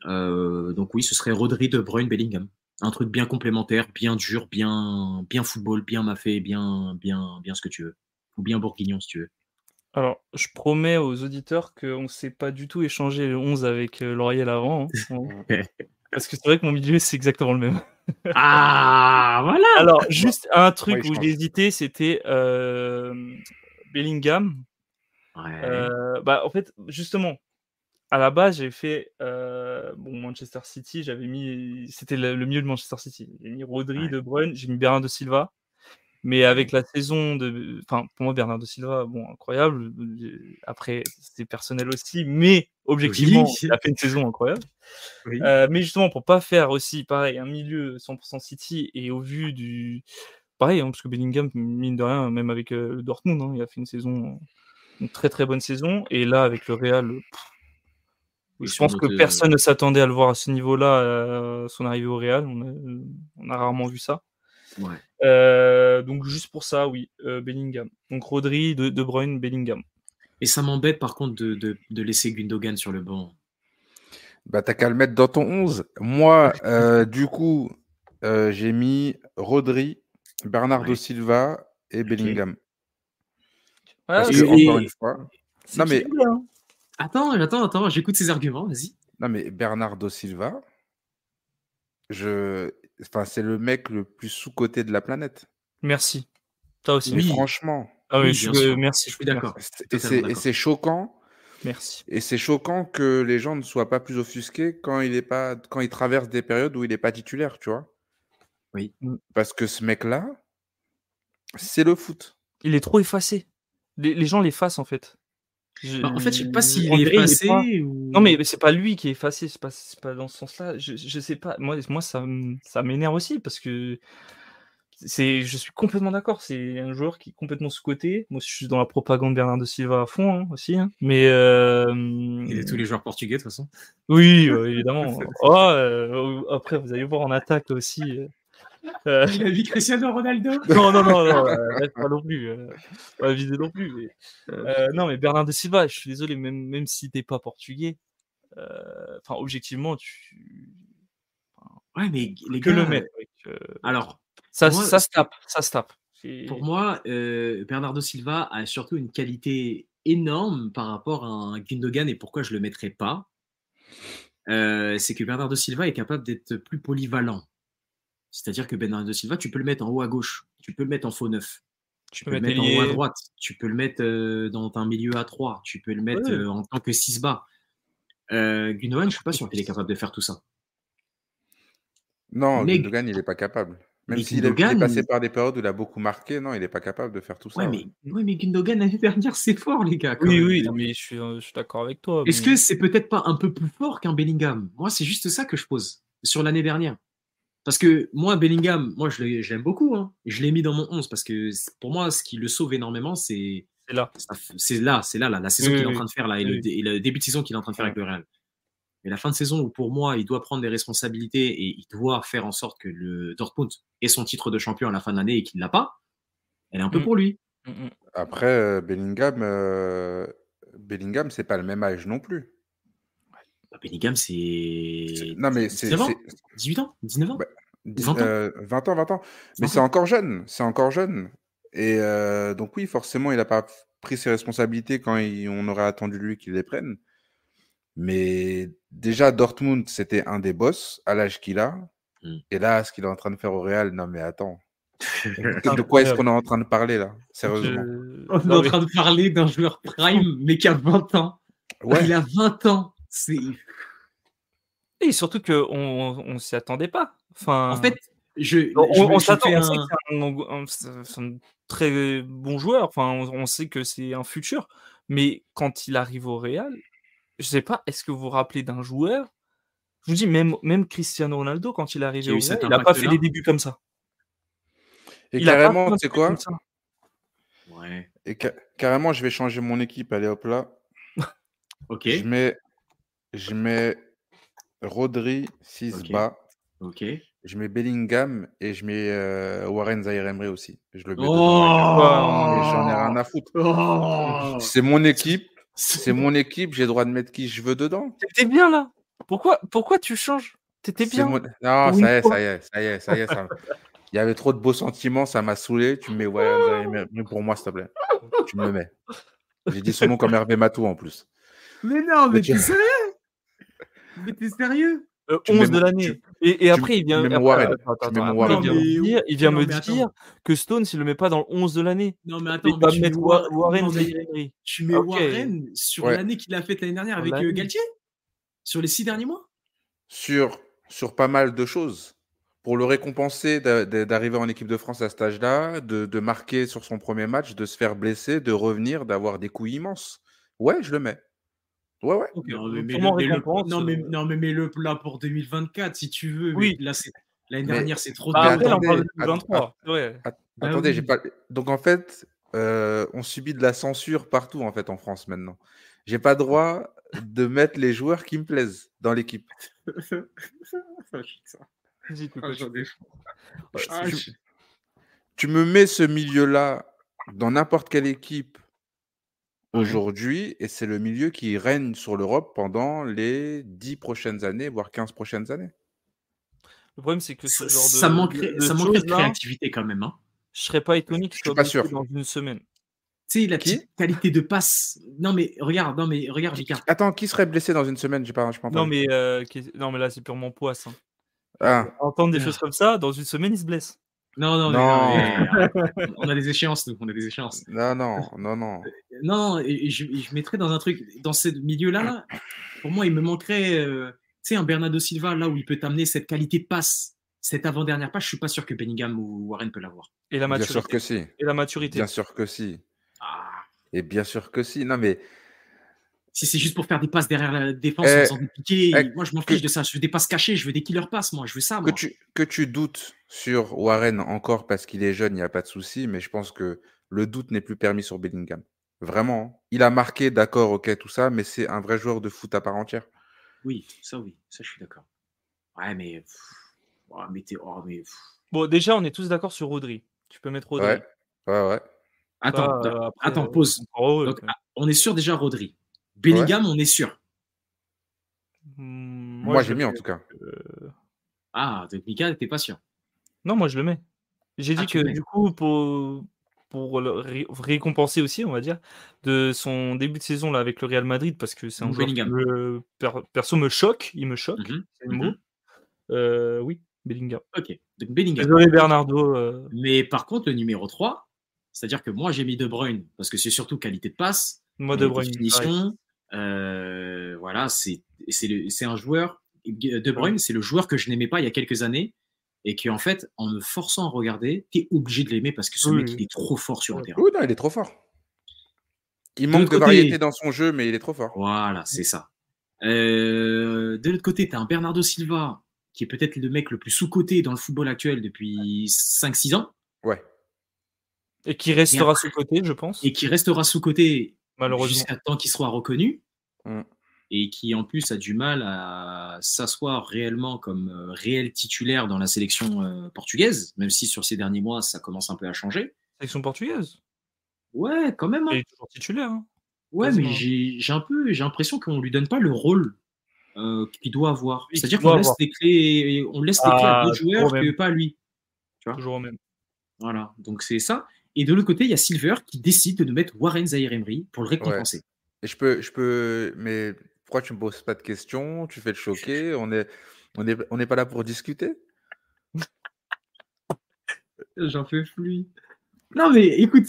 Donc oui, ce serait Rodri, De Bruyne, Bellingham. Un truc bien complémentaire, bien dur, bien football, bien maffé, bien ce que tu veux. Ou bien bourguignon, si tu veux. Alors, je promets aux auditeurs qu'on ne s'est pas du tout échangé le 11 avec Lauriel avant. Parce que c'est vrai que mon milieu, c'est exactement le même. Ah, voilà. Alors, juste un truc où j'ai hésité, c'était Bellingham. Ouais. En fait, justement, à la base, j'ai fait Manchester City, j'avais mis... C'était le milieu de Manchester City. J'ai mis Rodri, De Bruyne, j'ai mis Bernardo Silva. Mais avec la saison de... Enfin, pour moi, Bernardo Silva, incroyable. Après, c'était personnel aussi, mais objectivement, il a fait une saison incroyable. Oui. Mais justement, pour pas faire aussi, pareil, un milieu 100% City, et au vu du... Pareil, parce que Bellingham, mine de rien, même avec le Dortmund, il a fait une très très bonne saison. Et là, avec le Real... je pense que personne ne s'attendait à le voir à ce niveau-là, son arrivée au Real. On a rarement vu ça. Ouais. Donc juste pour ça, oui, Bellingham. Donc Rodri, De Bruyne, Bellingham. Et ça m'embête par contre de laisser Gundogan sur le banc. Bah t'as qu'à le mettre dans ton 11. Moi, du coup, j'ai mis Rodri, Bernardo Silva et Bellingham. Parce que, encore une fois... Non mais... Attends, j'écoute ces arguments, vas-y. Non mais Bernardo Silva, c'est le mec le plus sous-coté de la planète. Merci. Toi aussi. Mais franchement. Ah oui, merci. Je suis d'accord. Et c'est choquant. Merci. Et c'est choquant que les gens ne soient pas plus offusqués quand il traverse des périodes où il n'est pas titulaire, tu vois. Oui. Parce que ce mec-là, c'est le foot. Il est trop effacé. Les gens l'effacent, en fait. En fait, je sais pas s'il est effacé ou... Non, mais c'est pas lui qui est effacé, c'est pas dans ce sens-là. Je sais pas. Moi ça m'énerve aussi parce que je suis complètement d'accord. C'est un joueur qui est complètement sous-coté. Moi, je suis dans la propagande Bernardo Silva à fond aussi. Hein. Mais il est tous les joueurs portugais de toute façon. Oui, évidemment. Après, vous allez voir en attaque aussi. Il a vu Cristiano Ronaldo. Non, pas non plus. Pas viser non plus. Mais, non, mais Bernardo Silva, je suis désolé, même si t'es pas portugais, objectivement, Ouais, mais les que gars, le mettre. Alors, ça se tape. Pour moi, Bernardo Silva a surtout une qualité énorme par rapport à un Gundogan, et pourquoi je le mettrais pas, c'est que Bernardo Silva est capable d'être plus polyvalent. C'est-à-dire que Bernardo Silva, tu peux le mettre en haut à gauche, tu peux le mettre en faux neuf, tu peux le mettre en haut à droite, tu peux le mettre dans un milieu à 3, tu peux le mettre en tant que 6 bas. Gundogan, je suis pas sûr qu'il est capable de faire tout ça. Non, Gundogan, il n'est pas capable. Même s'il est passé par des périodes où il a beaucoup marqué, non, il n'est pas capable de faire tout ça. Mais Gundogan, l'année dernière, c'est fort, les gars. Oui, mais je suis d'accord avec toi. Est-ce que c'est peut-être pas un peu plus fort qu'un Bellingham? Moi, c'est juste ça que je pose sur l'année dernière. Parce que moi, Bellingham, je l'aime beaucoup. Hein. Je l'ai mis dans mon 11 parce que pour moi, ce qui le sauve énormément, c'est la saison qu'il est en train de faire là, et le début de saison qu'il est en train de faire avec le Real. Mais la fin de saison où pour moi, il doit prendre des responsabilités et il doit faire en sorte que le Dortmund ait son titre de champion à la fin de l'année et qu'il ne l'a pas, elle est un peu pour lui. Après, Bellingham, c'est pas le même âge non plus. Bellingham, c'est. Non, mais 19 ans 18 ans 19 ans 20 ans. Mais c'est encore jeune. Et donc, oui, forcément, il n'a pas pris ses responsabilités quand on aurait attendu de lui qu'il les prenne. Mais déjà, Dortmund, c'était un des boss à l'âge qu'il a. Et là, ce qu'il est en train de faire au Real, non, mais attends. De quoi est-ce qu'on est en train de parler là? Sérieusement. On est en train de parler d'un joueur prime, mais qui a 20 ans. Ouais. Il a 20 ans. Et surtout qu'on ne s'y attendait pas. En fait, on s'attend. On sait que c'est un très bon joueur. On sait que c'est un futur. Mais quand il arrive au Real, je ne sais pas, est-ce que vous vous rappelez d'un joueur? Je vous dis, même Cristiano Ronaldo, quand il est arrivé au Real, il n'a pas fait des débuts comme ça. Et carrément, tu sais quoi? Ouais. Et carrément, je vais changer mon équipe. Allez, hop là. Ok. Je mets Rodri 6 bas. Ok. Je mets Bellingham et je mets Warren Zaïre-Emery aussi. Je le mets dedans. Et j'en ai rien à foutre. C'est mon équipe. J'ai le droit de mettre qui je veux dedans. T'étais bien là. Pourquoi tu changes? T'étais bien. Non, ça y est. Il y avait trop de beaux sentiments, ça m'a saoulé. Tu me mets Warren Zaïre-Emery pour moi, s'il te plaît. Tu me le mets. J'ai dit son nom comme Hervé Matou en plus. Mais non, mais t'es sérieux? Mais t'es sérieux? 11 de l'année. Et après, il vient. Il vient me dire que Stones, il le met pas dans le 11 de l'année. Non, mais attends, tu mets Warren Zaïre-Emery. Tu mets Warren sur l'année qu'il a faite l'année dernière avec Galtier? Sur les 6 derniers mois? Sur pas mal de choses. Pour le récompenser d'arriver en équipe de France à cet âge-là, de marquer sur son premier match, de se faire blesser, de revenir, d'avoir des coups immenses. Ouais, je le mets. Ouais. Okay. Non, mais mets-le là pour 2024 si tu veux. Oui. Là, l'année dernière, c'est trop tard. Attendez, j'ai pas. Donc en fait, on subit de la censure partout en fait en France maintenant. J'ai pas droit de mettre les joueurs qui me plaisent dans l'équipe. Tu me mets ce milieu-là dans n'importe quelle équipe aujourd'hui, et c'est le milieu qui règne sur l'Europe pendant les 10 prochaines années, voire 15 prochaines années. Le problème, c'est que ce genre ça manquerait de créativité quand même. Hein. Je serais pas étonné que je sois blessé dans une semaine. Tu sais, la petite qualité de passe. Non, mais regarde, Vicard. Attends, qui serait blessé dans une semaine? Je pas entendu. Non, mais là, c'est purement poisse. Hein. Entendre des choses comme ça, dans une semaine, il se blesse. Non, on a des échéances, nous. On a des échéances. Non. Et je mettrais dans un truc, dans ce milieu-là, pour moi, il me manquerait, un Bernardo Silva, là où il peut t'amener cette qualité de passe, cette avant-dernière passe. Je suis pas sûr que Bellingham ou Warren peut l'avoir. Et la maturité. Bien sûr que si. Et la maturité. Bien sûr que si. Et bien sûr que si. Non, mais. Si c'est juste pour faire des passes derrière la défense en faisant des piquets, moi je m'en fiche de ça. Je veux des passes cachées, je veux des killer passes, moi. Je veux ça, moi. Que tu doutes sur Warren encore parce qu'il est jeune, il n'y a pas de souci, mais je pense que le doute n'est plus permis sur Bellingham. Vraiment. Il a marqué, d'accord, ok, tout ça, mais c'est un vrai joueur de foot à part entière. Oui, ça je suis d'accord. Ouais, mais. Bon, déjà, on est tous d'accord sur Rodri. Tu peux mettre Rodri. Ouais. Attends, pause. Donc, on est sûr déjà Rodri. Bellingham, on est sûr. Moi, j'ai mis en tout cas. Donc Mika, t'es pas sûr? Non, moi je le mets. J'ai dit que du coup, pour le récompenser aussi, on va dire, de son début de saison là, avec le Real Madrid, parce que c'est un joueur qui perso me choque, il me choque, c'est le mot. Oui, Bellingham. Ok, donc Bellingham. Désolé Bernardo. Mais par contre, le numéro 3, c'est-à-dire que moi j'ai mis De Bruyne, parce que c'est surtout qualité de passe, moi De Bruyne, finition, voilà, c'est un joueur, De Bruyne, c'est le joueur que je n'aimais pas il y a quelques années, et qui en fait, en me forçant à regarder, t'es obligé de l'aimer parce que ce mec, il est trop fort sur le terrain. Oui, non, il est trop fort. Il manque de variété dans son jeu, mais il est trop fort. Voilà, c'est ça. De l'autre côté, t'as un Bernardo Silva, qui est peut-être le mec le plus sous-coté dans le football actuel depuis 5-6 ans. Ouais. Et qui restera sous-coté, je pense. Et qui restera sous-coté malheureusement jusqu'à temps qu'il soit reconnu. Et qui en plus a du mal à s'asseoir réellement comme réel titulaire dans la sélection portugaise, même si sur ces derniers mois, ça commence un peu à changer. Sélection portugaise? Ouais, quand même. Il est toujours titulaire. Ouais, mais j'ai l'impression qu'on lui donne pas le rôle qu'il doit avoir. C'est-à-dire qu'on laisse les clés, à d'autres joueurs que pas à lui. Tu vois, toujours au même. Voilà, donc c'est ça. Et de l'autre côté, il y a Silver qui décide de nous mettre Warren Zaïre-Emery pour le récompenser. Et je peux, mais pourquoi tu me poses pas de questions? Tu fais le choquer? On n'est pas là pour discuter? J'en fais plus. Non, mais écoute,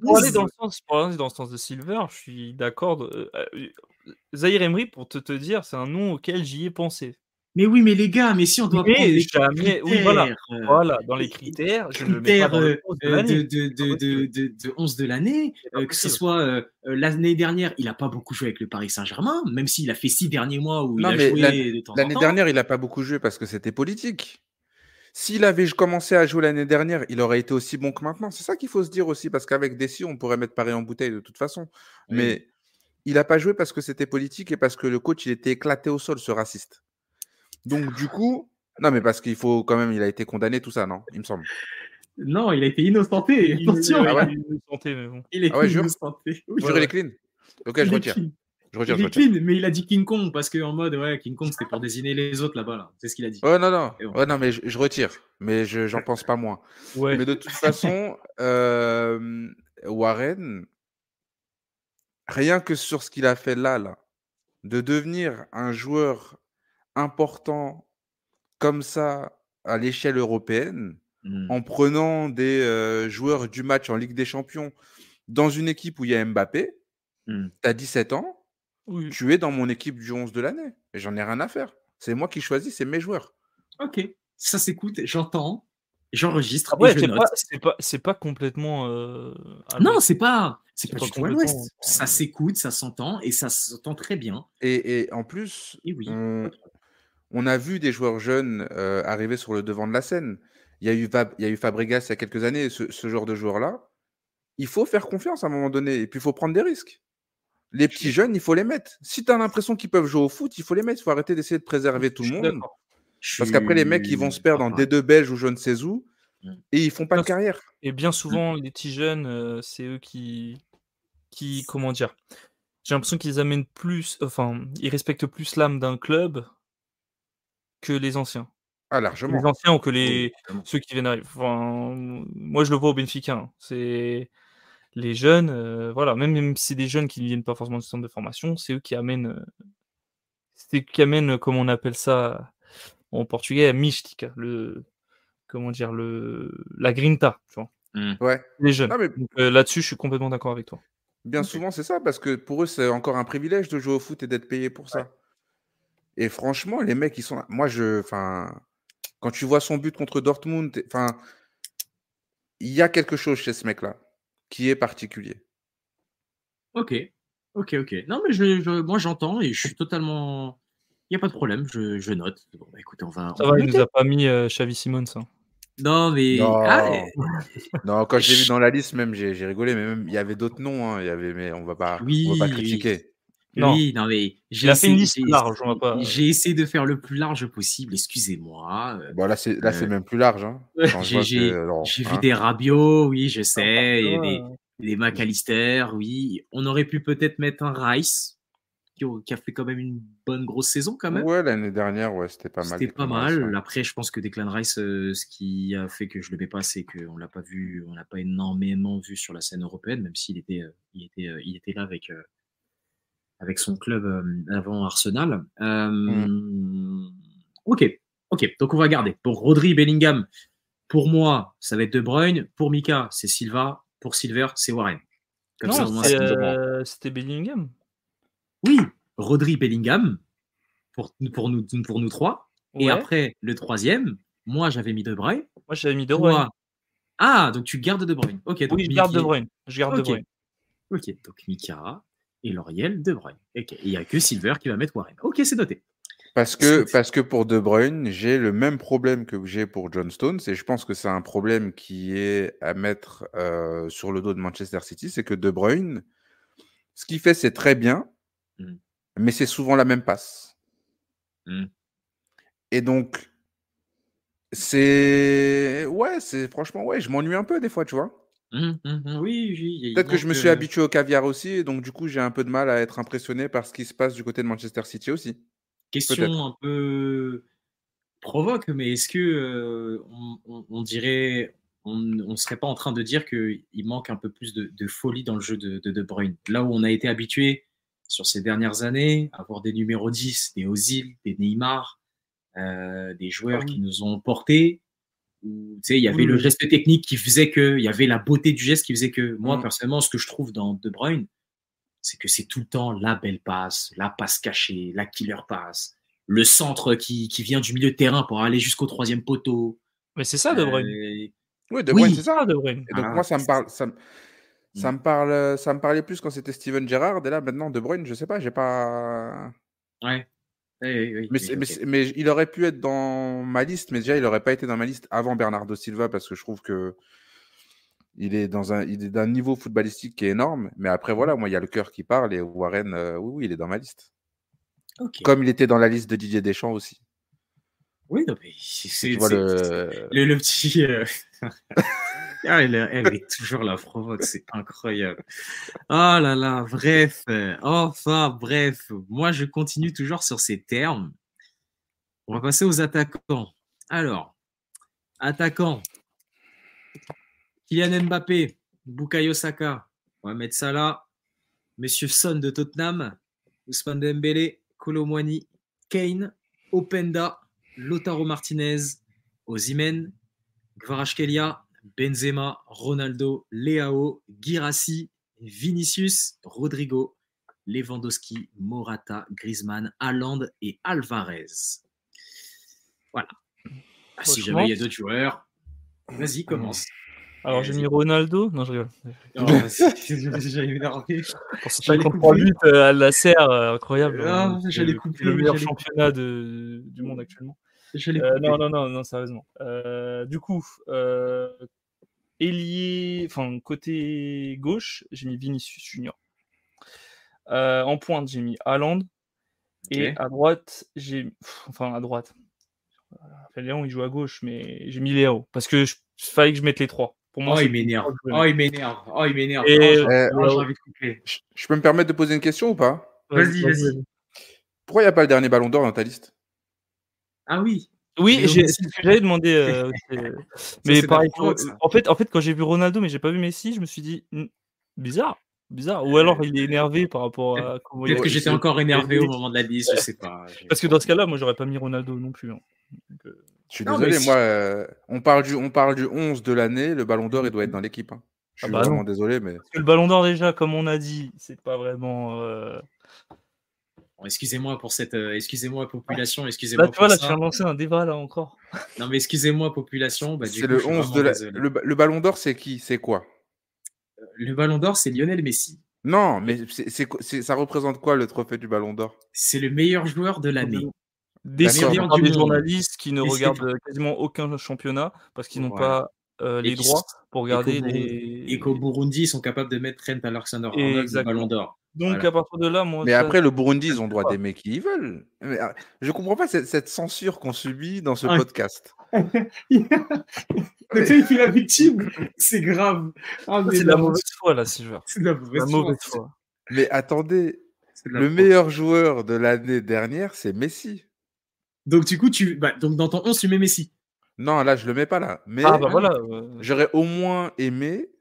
pour aller dans le sens de Silver, je suis d'accord. Zaïre-Emery, pour te dire, c'est un nom auquel j'y ai pensé. Mais oui, mais les gars, mais si on doit prendre des critères, oui, voilà, dans les critères, je ne le mets pas dans le 11 de l'année. De 11 de l'année, que ce soit l'année dernière, il n'a pas beaucoup joué avec le Paris Saint-Germain, même s'il a fait 6 derniers mois où il a joué de temps en temps. L'année dernière, il n'a pas beaucoup joué parce que c'était politique. S'il avait commencé à jouer l'année dernière, il aurait été aussi bon que maintenant. C'est ça qu'il faut se dire aussi, parce qu'avec Dessy, on pourrait mettre Paris en bouteille de toute façon. Oui. Mais il n'a pas joué parce que c'était politique et parce que le coach, il était éclaté au sol, ce raciste. Donc, du coup, non, mais parce qu'il faut quand même, il a été condamné, tout ça, non? Il me semble. Non, il a été innocenté. Attention. Il est innocenté, mais bon. Il est innocenté. Jure, il est clean. Ok, je retire. Il est clean, mais il a dit King Kong parce qu'en mode, King Kong, c'était pour désigner les autres là-bas. Là. C'est ce qu'il a dit. Ouais, non, mais je retire. Mais j'en pense pas moins. Ouais. Mais de toute façon, Warren, rien que sur ce qu'il a fait là, de devenir un joueur important comme ça à l'échelle européenne, en prenant des joueurs du match en Ligue des Champions dans une équipe où il y a Mbappé, tu as 17 ans, tu es dans mon équipe du 11 de l'année. Et j'en ai rien à faire. C'est moi qui choisis, c'est mes joueurs. Ok, ça s'écoute, j'entends, j'enregistre et je note. C'est pas complètement... non, c'est pas du tout à l'ouest. Ça s'écoute, ça s'entend, et ça s'entend très bien. Et en plus, on a vu des joueurs jeunes arriver sur le devant de la scène. Il y a eu Fabregas il y a quelques années, ce genre de joueur-là. Il faut faire confiance à un moment donné, et puis il faut prendre des risques. Les petits jeunes, il faut les mettre. Si tu as l'impression qu'ils peuvent jouer au foot, il faut les mettre. Il faut arrêter d'essayer de préserver tout le monde. Parce qu'après, les mecs, ils vont se perdre en D2 belge ou je ne sais où, et ils font pas de carrière. Et bien souvent, les petits jeunes, c'est eux qui comment dire, j'ai l'impression qu'ils amènent plus, enfin, ils respectent plus l'âme d'un club que les anciens. Ah, largement. Les anciens ou que ceux qui viennent arriver. Enfin, moi, je le vois au Benfica. C'est les jeunes, voilà, même si c'est des jeunes qui ne viennent pas forcément du centre de formation, c'est eux qui amènent, comme on appelle ça en portugais, a mística, comment dire, la grinta, tu vois. Ouais. Les jeunes. Non, mais Donc, là-dessus, je suis complètement d'accord avec toi. bien souvent, c'est ça, parce que pour eux, c'est encore un privilège de jouer au foot et d'être payé pour ça. Et franchement, les mecs, ils sont là. Moi, quand tu vois son but contre Dortmund, il y a quelque chose chez ce mec-là qui est particulier. Ok. Non, mais moi, j'entends et je suis totalement... Il n'y a pas de problème, je note. Bon, bah, écoutez, on va Ça va, il nous a pas mis Xavi Simons. Hein. Non, mais... Non, quand je l'ai vu dans la liste, même, j'ai rigolé, mais même, il y avait d'autres noms, hein, mais on va pas critiquer. Oui, non, mais il a fait une liste large, on va pas... J'ai essayé de faire le plus large possible, excusez-moi. Bon, là, c'est même plus large. Hein, j'ai vu des Rabiot, oui, je sais, des McAllister, oui. On aurait pu peut-être mettre un Rice, qui a fait quand même une bonne grosse saison, quand même. Ouais, l'année dernière, c'était pas mal. C'était pas mal. Ouais. Après, je pense que Declan Rice, ce qui a fait que je le mets pas, c'est qu'on l'a pas vu, on l'a pas énormément vu sur la scène européenne, même s'il était là avec son club avant Arsenal. Ok. Donc on va garder. Pour Rodri, Bellingham, pour moi, ça va être De Bruyne. Pour Mika, c'est Silva. Pour Silver, c'est Warren. Comme ça, c'était Bellingham. Oui, Rodri, Bellingham, pour nous trois. Ouais. Et après, le troisième, moi, j'avais mis De Bruyne. Moi, j'avais mis De Bruyne. Ah, donc tu gardes De Bruyne. Ok. Donc oui, je garde De Bruyne. De Bruyne. Ok, donc Mika et Lauriel, De Bruyne. Okay. Et il n'y a que Silver qui va mettre Warren. Ok, c'est noté. Parce que pour De Bruyne, j'ai le même problème que j'ai pour John Stones, et je pense que c'est un problème qui est à mettre sur le dos de Manchester City, c'est que De Bruyne, ce qu'il fait, c'est très bien, mais c'est souvent la même passe. Et donc, franchement, je m'ennuie un peu des fois, tu vois. Oui. Peut-être que je me suis habitué au caviar aussi, et donc du coup, j'ai un peu de mal à être impressionné par ce qui se passe du côté de Manchester City aussi. Question un peu provoque, mais est-ce que on dirait, on serait pas en train de dire qu'il manque un peu plus de folie dans le jeu de Bruyne? Là où on a été habitué sur ces dernières années à avoir des numéros 10, des Ozil, des Neymar, des joueurs qui nous ont portés. Tu sais, il y avait le geste technique qui faisait que, il y avait la beauté du geste qui faisait que, moi, personnellement, ce que je trouve dans De Bruyne, c'est que c'est tout le temps la belle passe, la passe cachée, la killer passe, le centre qui vient du milieu de terrain pour aller jusqu'au troisième poteau. Mais c'est ça, De Bruyne. Oui, De Bruyne, c'est ça. De Bruyne. Et donc, moi, ça me parlait plus quand c'était Steven Gerrard, et là, maintenant, De Bruyne, je sais pas, j'ai pas... Ouais. Oui, mais il aurait pu être dans ma liste, mais déjà, il n'aurait pas été dans ma liste avant Bernardo Silva, parce que je trouve que il est d'un niveau footballistique qui est énorme. Mais après, voilà, moi, il y a le cœur qui parle, et Warren, oui, il est dans ma liste. Okay. Comme il était dans la liste de Didier Deschamps aussi. Oui, non, mais c'est le petit... elle est toujours la provoque, c'est incroyable. Oh là là, bref. Moi, je continue toujours sur ces termes. On va passer aux attaquants. Alors, attaquant. Kylian Mbappé, Bukayo Saka. On va mettre ça là. Monsieur Son de Tottenham, Ousmane Dembélé, Kolo Muani, Kane, Openda, Lautaro Martinez, Osimhen, Kvaratskhelia, Benzema, Ronaldo, Leao, Guirassy, Vinicius, Rodrigo, Lewandowski, Morata, Griezmann, Haaland et Alvarez. Voilà. Si jamais il y a d'autres joueurs, vas-y, commence. Alors, j'ai mis Ronaldo. Non, je rigole. Non, j'allais m'énerver. Pour ce 53 buts à la serre, incroyable. J'allais couper. Le meilleur championnat du monde actuellement. Non, sérieusement. Du coup, côté gauche, j'ai mis Vinicius Junior. En pointe, j'ai mis Haaland. Et à droite, à droite. Léon, il joue à gauche, mais j'ai mis Léo. Parce que fallait que je mette les trois. Pour moi, il m'énerve. Il m'énerve. J'ai envie de couper. Je peux me permettre de poser une question ou pas? Vas-y. Pourquoi il n'y a pas le dernier ballon d'or dans ta liste? Ah oui. Oui, c'est ce que j'avais demandé. Mais pareil, en fait, quand j'ai vu Ronaldo, mais j'ai pas vu Messi, je me suis dit bizarre. Ou alors il est énervé par rapport à comment peut-être que j'étais encore énervé au moment de la liste, je sais pas. Parce que dans ce cas-là, moi j'aurais pas mis Ronaldo non plus. Hein. Donc, Je suis désolé, moi, on parle du 11 de l'année, le Ballon d'Or, il doit être dans l'équipe. Hein. Je suis vraiment désolé, mais... Parce que le Ballon d'Or, déjà, comme on a dit, c'est pas vraiment... Bon, excusez-moi pour cette... excusez-moi, population, excusez-moi là, tu vois, là, tu viens de lancer un débat, là, encore. Non, mais excusez-moi, population. Bah, c'est le 11 de le Ballon d'Or, c'est qui? C'est quoi? Le Ballon d'Or, c'est Lionel Messi. Non, mais ça représente quoi, le trophée du Ballon d'Or? C'est le meilleur joueur de l'année. Décidé par des journalistes qui ne regardent quasiment aucun championnat parce qu'ils n'ont pas les droits pour regarder et qu'au Burundi, ils sont capables de mettre Trent Alexander-Arnold le Ballon d'Or. Donc, à partir de là, moi... Mais après, le Burundi, ils ont droit d'aimer qui ils veulent. Mais, je comprends pas cette censure qu'on subit dans ce podcast. Il fait la victime. C'est grave. C'est de la mauvaise foi, là, ces joueurs. C'est de la mauvaise foi. Mais attendez, le meilleur joueur de l'année dernière, c'est Messi. Donc, du coup, donc dans ton 11, tu mets Messi. Non, là, je le mets pas là. Mais voilà. J'aurais au moins aimé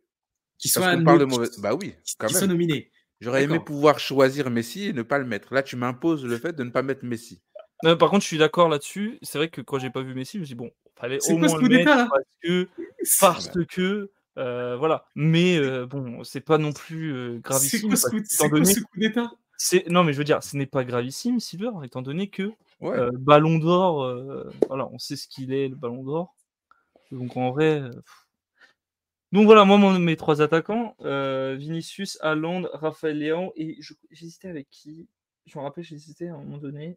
qu'il soit Bah oui, quand même. Soit nominé. J'aurais aimé pouvoir choisir Messi et ne pas le mettre. Là, tu m'imposes le fait de ne pas mettre Messi. Non, par contre, je suis d'accord là-dessus. C'est vrai que quand j'ai pas vu Messi, je me suis dit, bon, fallait au moins le mettre parce que voilà. Mais bon, c'est pas non plus gravissime. C'est quoi ce coup d'état? Non, mais je veux dire, ce n'est pas gravissime, Silver, étant donné que Ballon d'Or, voilà, on sait ce qu'il est, le Ballon d'Or. Donc en vrai... Donc voilà, moi, mes 3 attaquants, Vinicius, Haaland, Raphaël Léao, et j'hésitais avec qui? Je me rappelle, j'hésitais à un moment donné.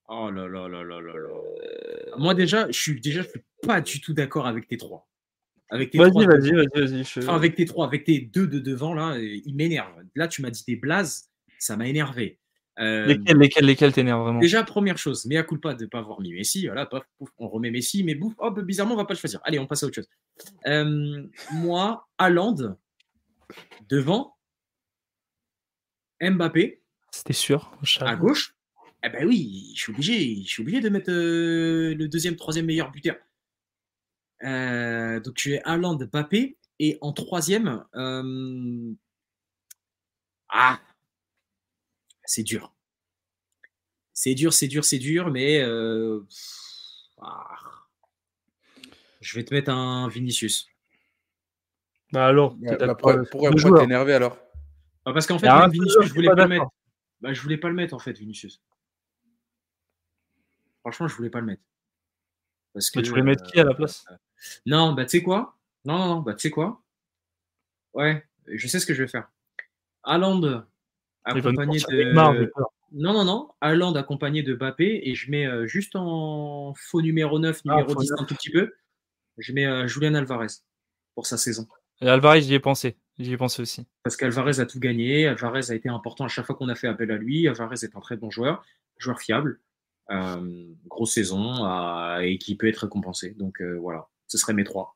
Oh là là là là là là. Moi déjà, je suis pas du tout d'accord avec tes 3. Vas-y. Enfin, avec tes 3, avec tes 2 de devant, là, ils m'énervent. Là, tu m'as dit des blazes, ça m'a énervé. Lesquels t'énervent vraiment? Déjà, première chose, mea culpa de ne pas avoir mis Messi. Voilà, pouf, on remet Messi, mais bizarrement, on ne va pas le choisir. Allez, on passe à autre chose. Moi, Haaland, devant, Mbappé. C'était sûr. À gauche. Eh ben oui, je suis obligé de mettre le deuxième, troisième meilleur buteur. Donc, tu es Haaland, Mbappé. Et en troisième, c'est dur. C'est dur, mais je vais te mettre un Vinicius. Bah alors, pourquoi t'énerver alors? Parce qu'en fait, Vinicius, je voulais pas le mettre. Je voulais pas le mettre en fait, Vinicius. Franchement, je voulais pas le mettre. Parce que, tu voulais mettre qui à la place? Non, tu sais quoi? Non, tu sais quoi? Ouais, je sais ce que je vais faire. Haaland accompagné de... Non. Haaland accompagné de Mbappé et je mets juste en faux numéro 9, numéro 10 un tout petit peu. Je mets Julian Alvarez pour sa saison. Et Alvarez, j'y ai pensé. J'y ai pensé aussi. Parce qu'Alvarez a tout gagné. Alvarez a été important à chaque fois qu'on a fait appel à lui. Alvarez est un très bon joueur fiable. Grosse saison et qui peut être récompensé. Donc voilà, ce serait mes 3.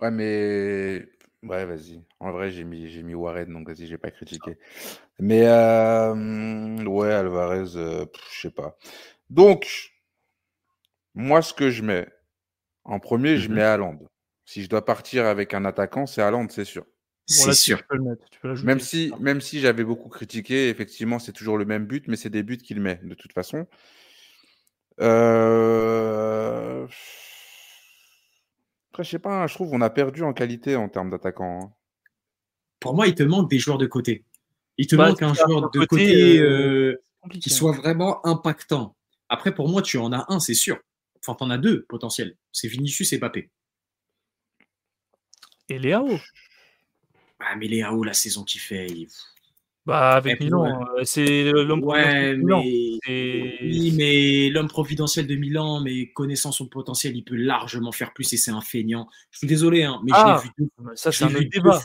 Ouais, mais... Ouais, vas-y. En vrai, j'ai mis Warren, donc vas-y, j'ai pas critiqué. Mais ouais, Alvarez, je sais pas. Donc, moi, ce que je mets, en premier, je mets Haaland. Si je dois partir avec un attaquant, c'est Haaland, c'est sûr. C'est sûr. Tu peux le mettre, tu peux l'ajouter. Même si j'avais beaucoup critiqué, effectivement, c'est toujours le même but, mais c'est des buts qu'il met, de toute façon. Après, je sais pas, je trouve qu'on a perdu en qualité en termes d'attaquants. Hein. Pour moi, il te manque des joueurs de côté. Il te manque un joueur de côté qui soit vraiment impactant. Après, pour moi, tu en as un, c'est sûr. Enfin, tu en as 2 potentiels. C'est Vinicius et Mbappé. Et Léao. Mais Léao, la saison qu'il fait... avec Milan, c'est l'homme providentiel de Milan. Oui, mais l'homme providentiel de Milan, mais connaissant son potentiel, il peut largement faire plus et c'est un feignant. Je suis désolé, hein, mais je l'ai vu c'est un autre débat.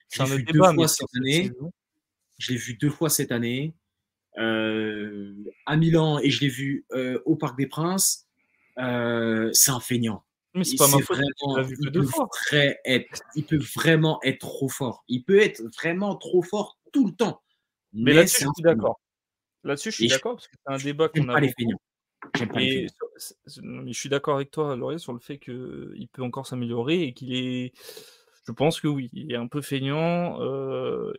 Je l'ai vu 2 fois cette année. Je l'ai vu 2 fois cette année à Milan et je l'ai vu au Parc des Princes. C'est un feignant. Mais c'est pas ma faute, il peut vraiment être trop fort. Il peut être vraiment trop fort tout le temps. Mais là-dessus, je suis d'accord. Là-dessus, je suis d'accord parce que c'est un débat qu'on a beaucoup. Mais je suis d'accord avec toi, Laurier, sur le fait qu'il peut encore s'améliorer et qu'il est... Je pense que oui, il est un peu feignant.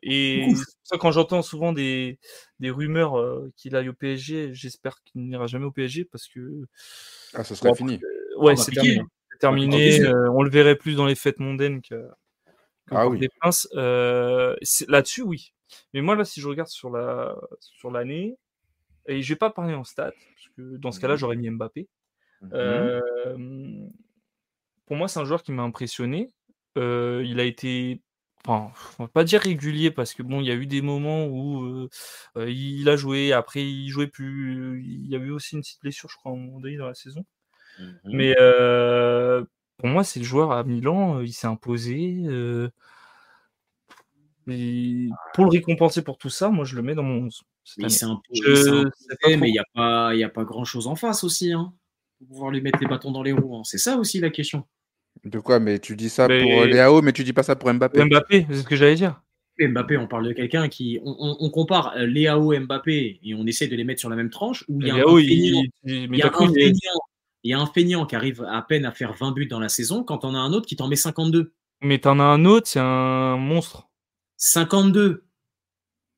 Et ça, quand j'entends souvent des rumeurs qu'il aille au PSG, j'espère qu'il n'ira jamais au PSG parce que. Ah, ce serait fini. Ouais, c'est terminé. C'est terminé. On le verrait plus dans les fêtes mondaines que par des Princes. Là-dessus, oui. Mais moi, là, si je regarde sur l'année, et je vais pas parler en stats, parce que dans ce cas-là, j'aurais mis Mbappé. Pour moi, c'est un joueur qui m'a impressionné. Il a été, enfin, on va pas dire régulier parce que bon, il y a eu des moments où il a joué, après il jouait plus. Il y a eu aussi une petite blessure, je crois, à un moment donné dans la saison. Mais pour moi, c'est le joueur à Milan. Il s'est imposé. Et pour le récompenser pour tout ça, moi, je le mets dans mon 11. Il s'est imposé, mais il n'y a pas grand-chose en face aussi. Hein, pour pouvoir lui mettre les bâtons dans les roues. Hein. C'est ça aussi la question. De quoi? Mais tu dis ça pour Léao, mais tu dis pas ça pour Mbappé. Mbappé, c'est ce que j'allais dire. Mbappé, on parle de quelqu'un qui... On compare Léao et Mbappé et on essaie de les mettre sur la même tranche. Où il y a un feignant qui arrive à peine à faire 20 buts dans la saison quand on a un autre qui t'en met 52. Mais t'en as un autre, c'est un monstre. 52.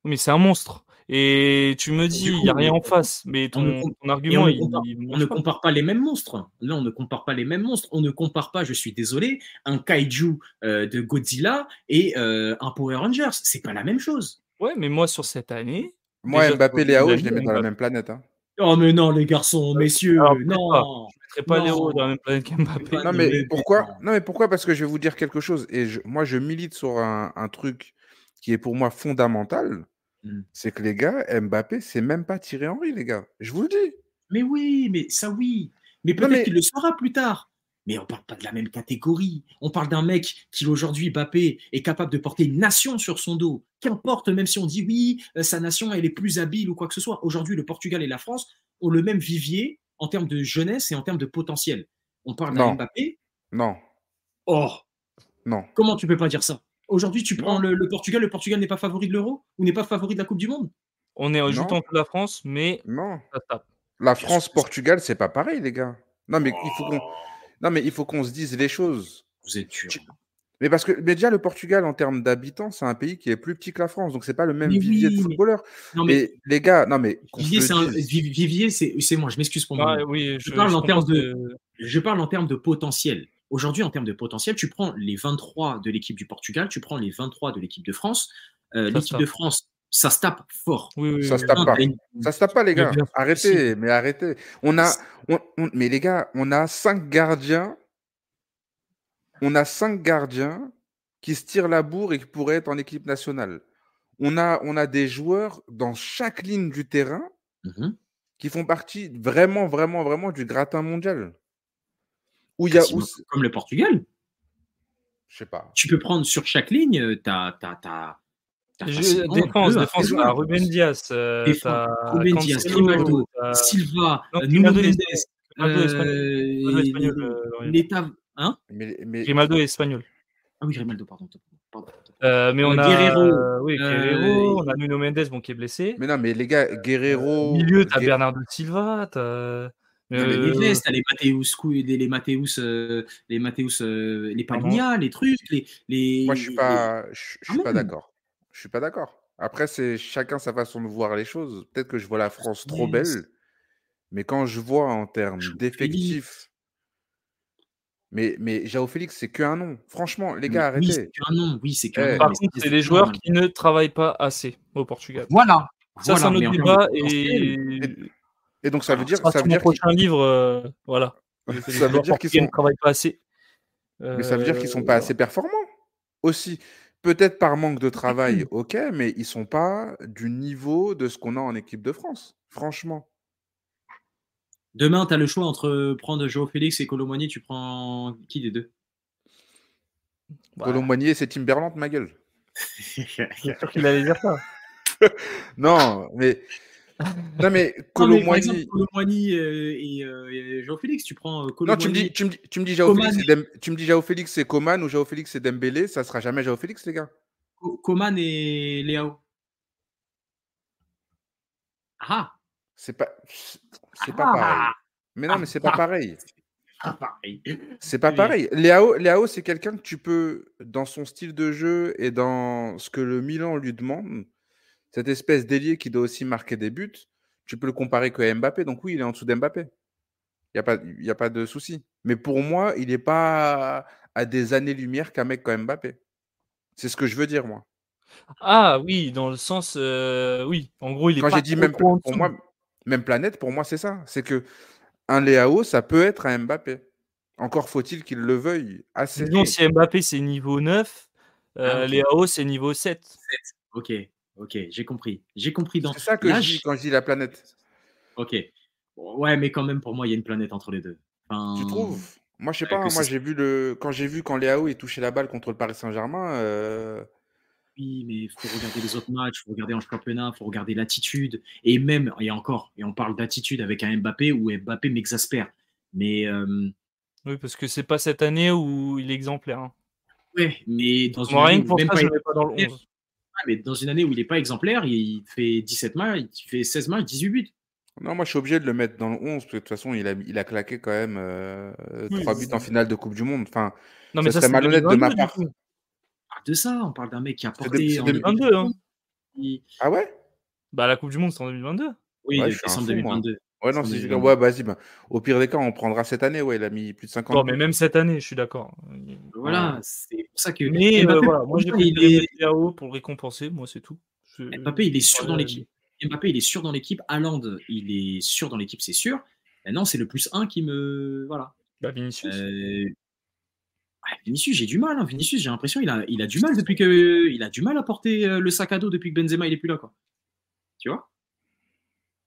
Mais c'est un monstre. Et tu me dis, il n'y a rien en face. Mais ton argument, on ne compare pas les mêmes monstres. Là, on ne compare pas les mêmes monstres. On ne compare pas, je suis désolé, un kaiju de Godzilla et un Power Rangers. C'est pas la même chose. Ouais, mais moi, sur cette année... Moi, Mbappé et Léao, je les mets dans la même planète. Hein. Oh, mais non, les garçons, messieurs, non. Je ne mettrais pas Léao dans la même planète qu'Mbappé. Non, mais pourquoi? Parce que je vais vous dire quelque chose. Et moi, je milite sur un truc qui est pour moi fondamental. C'est que les gars, Mbappé, c'est même pas Thierry Henry, les gars. Je vous le dis. Mais oui, mais ça oui. Mais peut-être qu'il le sera plus tard. Mais on parle pas de la même catégorie. On parle d'un mec qui aujourd'hui, Mbappé, est capable de porter une nation sur son dos. Qu'importe, même si on dit oui, sa nation, elle est plus habile ou quoi que ce soit. Aujourd'hui, le Portugal et la France ont le même vivier en termes de jeunesse et en termes de potentiel. On parle d'un Mbappé. Non. Oh. Non. Comment tu peux pas dire ça? Aujourd'hui, tu prends le Portugal n'est pas favori de l'Euro ou n'est pas favori de la Coupe du Monde? On est juste en dessous de la France, mais ça tape. La France-Portugal, c'est pas pareil, les gars. Non, mais il faut qu'on se dise les choses. Vous êtes dur. Mais parce que déjà, le Portugal, en termes d'habitants, c'est un pays qui est plus petit que la France. Donc, c'est pas le même vivier de footballeurs. Non, mais les gars, non, mais. Vivier, c'est moi, je m'excuse pour moi. Oui, je parle en termes de potentiel. Aujourd'hui, en termes de potentiel, tu prends les 23 de l'équipe du Portugal, tu prends les 23 de l'équipe de France. L'équipe de France, ça se tape fort. Oui, ça se tape pas. Ça se tape pas, les gars. Arrêtez, mais arrêtez. Mais les gars, on a 5 gardiens. On a 5 gardiens qui se tirent la bourre et qui pourraient être en équipe nationale. On a des joueurs dans chaque ligne du terrain qui font partie vraiment, vraiment, vraiment du gratin mondial. Comme le Portugal. Je sais pas. Tu peux prendre sur chaque ligne, t'as défense, Ruben Dias, Ruben Dias, Grimaldo, Silva, Nuno Mendes, Hein? Grimaldo est espagnol. Ah oui, Grimaldo, pardon. Mais on a Guerreiro, on a Nuno Mendes qui est blessé. Mais non, mais les gars, Guerreiro. Au milieu, t'as Bernardo Silva, les Mathéus, les Pagna, les trucs, Moi, je suis pas d'accord. Je suis pas d'accord. Après, c'est chacun sa façon de voir les choses. Peut-être que je vois la France trop belle, mais quand je vois en termes d'effectifs. Mais João Félix, c'est qu'un nom. Franchement, les gars, arrêtez. Oui, c'est qu'un nom. Oui, c'est qu'un nom. Par contre, c'est des joueurs qui ne travaillent pas assez au Portugal. Voilà. Ça, c'est un autre débat. Et donc, ça veut dire mon prochain livre, voilà. Ça veut dire qu'ils ne travaillent pas assez. Mais ça veut dire qu'ils ne sont pas assez performants aussi. Peut-être par manque de travail, ok, mais ils ne sont pas du niveau de ce qu'on a en équipe de France. Franchement. Demain, tu as le choix entre prendre João Félix et Kolo Muani. Tu prends qui des deux? Kolo Muani, c'est Timberland, ma gueule. C'est sûr qu'il allait dire ça. Non, mais Kolo Muani. Kolo Muani et João Félix, tu prends Kolo Muani. Non, tu me dis João Félix, c'est Coman ou João Félix, c'est Dembélé. Ça sera jamais João Félix, les gars. Coman et Léao. Ah. C'est pas pareil. Mais non, mais c'est pas pareil. pas pareil. C'est pas pareil. Léao, c'est quelqu'un que tu peux, dans son style de jeu et dans ce que le Milan lui demande, cette espèce d'ailier qui doit aussi marquer des buts, tu peux le comparer qu'à Mbappé. Donc oui, il est en dessous d'Mbappé. Il n'y a pas de souci. Mais pour moi, il n'est pas à des années-lumière qu'un mec comme Mbappé. C'est ce que je veux dire, moi. Ah oui, dans le sens, oui. En gros, il est Quand pas j'ai dit trop, même, trop en pour dessous. moi, même planète, pour moi, c'est ça. C'est que un Léao, ça peut être un Mbappé. Encore faut-il qu'il le veuille assez. Disons, si Mbappé, c'est niveau 9, Ah, ok. Léao, c'est niveau 7. Ok, j'ai compris. J'ai compris dans. C'est ça que Là, je dis quand je dis la planète. Ok. Ouais, mais quand même, pour moi, il y a une planète entre les deux. Enfin, Tu trouves? Moi, je sais pas. que Moi, c'est- j'ai vu quand Léao il touchait la balle contre le Paris Saint-Germain. Oui, mais il faut regarder les autres matchs, il faut regarder en championnat, il faut regarder l'attitude. Et même, et encore, et on parle d'attitude avec un Mbappé où Mbappé m'exaspère. Mais Oui, parce que c'est pas cette année où il est exemplaire. Hein. ouais, mais dans une Moi, année rien que où pour même ça, pas je ne mets pas dans le 11. Ouais, mais dans une année où il n'est pas exemplaire, il fait 17 matchs, il fait 16 matchs, 18 buts. Non, moi, je suis obligé de le mettre dans le 11 parce que de toute façon, il a claqué quand même 3 buts en finale de Coupe du Monde. Enfin, Non, mais ça ça, serait c'est malhonnête de 2022, ma du part. coup. De ça, on parle d'un mec qui a C'est porté en 2022, hein. Ah ouais? Bah, la Coupe du Monde, c'est en 2022. Oui, Ouais, je suis un décembre fou, moi. 2022. Ouais, non, Décembre c'est juste... 2022. Ouais, vas-y, ben, au pire des cas, on prendra cette année. Ouais, il a mis plus de 50 Non, buts. mais même cette année, je suis d'accord. Voilà, c'est pour ça que Mais Mbappé, voilà, moi, j'ai préféré mettre Léao pour le récompenser. Moi, c'est tout. Mbappé, il est sûr dans l'équipe. Mbappé, il est sûr dans l'équipe. Haaland, il est sûr dans l'équipe, c'est sûr. Maintenant, c'est le plus 1 qui me. Voilà. Bah, Vinicius. Vinicius, j'ai du mal. Hein. Vinicius, j'ai l'impression qu'il a du mal depuis que. Il a du mal à porter le sac à dos depuis que Benzema il est plus là, quoi. Tu vois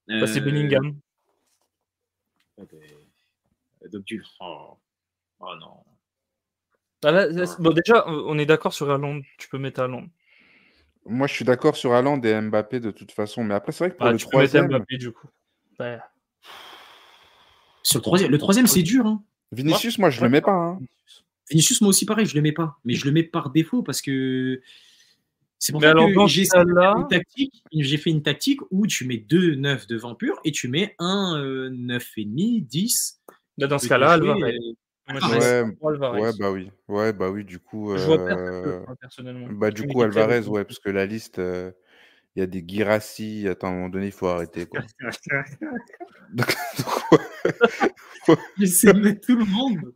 Bah, c'est Bellingham. Donc, oh non. Ah, là, bon, déjà, on est d'accord sur Haaland. Tu peux mettre Haaland. Moi, je suis d'accord sur Haaland et Mbappé de toute façon. Mais après, c'est vrai que pour le tu peux mettre troisième. Mbappé, du coup. Ouais. Sur le troisième, c'est dur. Hein. Vinicius, moi, je le mets pas. Hein. Vinicius, moi aussi, pareil, je le mets pas. Mais je le mets par défaut parce que. C'est pour mais ça alors, que j'ai fait une tactique où tu mets 2 9 devant pur et tu mets un 9,5, 10. Là, dans ce cas-là, Alvarez. Ouais, bah oui, du coup. Je vois pas très peu, personnellement. Bah, du coup, Alvarez, ouais, parce que la liste, il y a des Guirassy. Attends, à un moment donné, il faut arrêter, quoi. J'essaie de mettre tout le monde.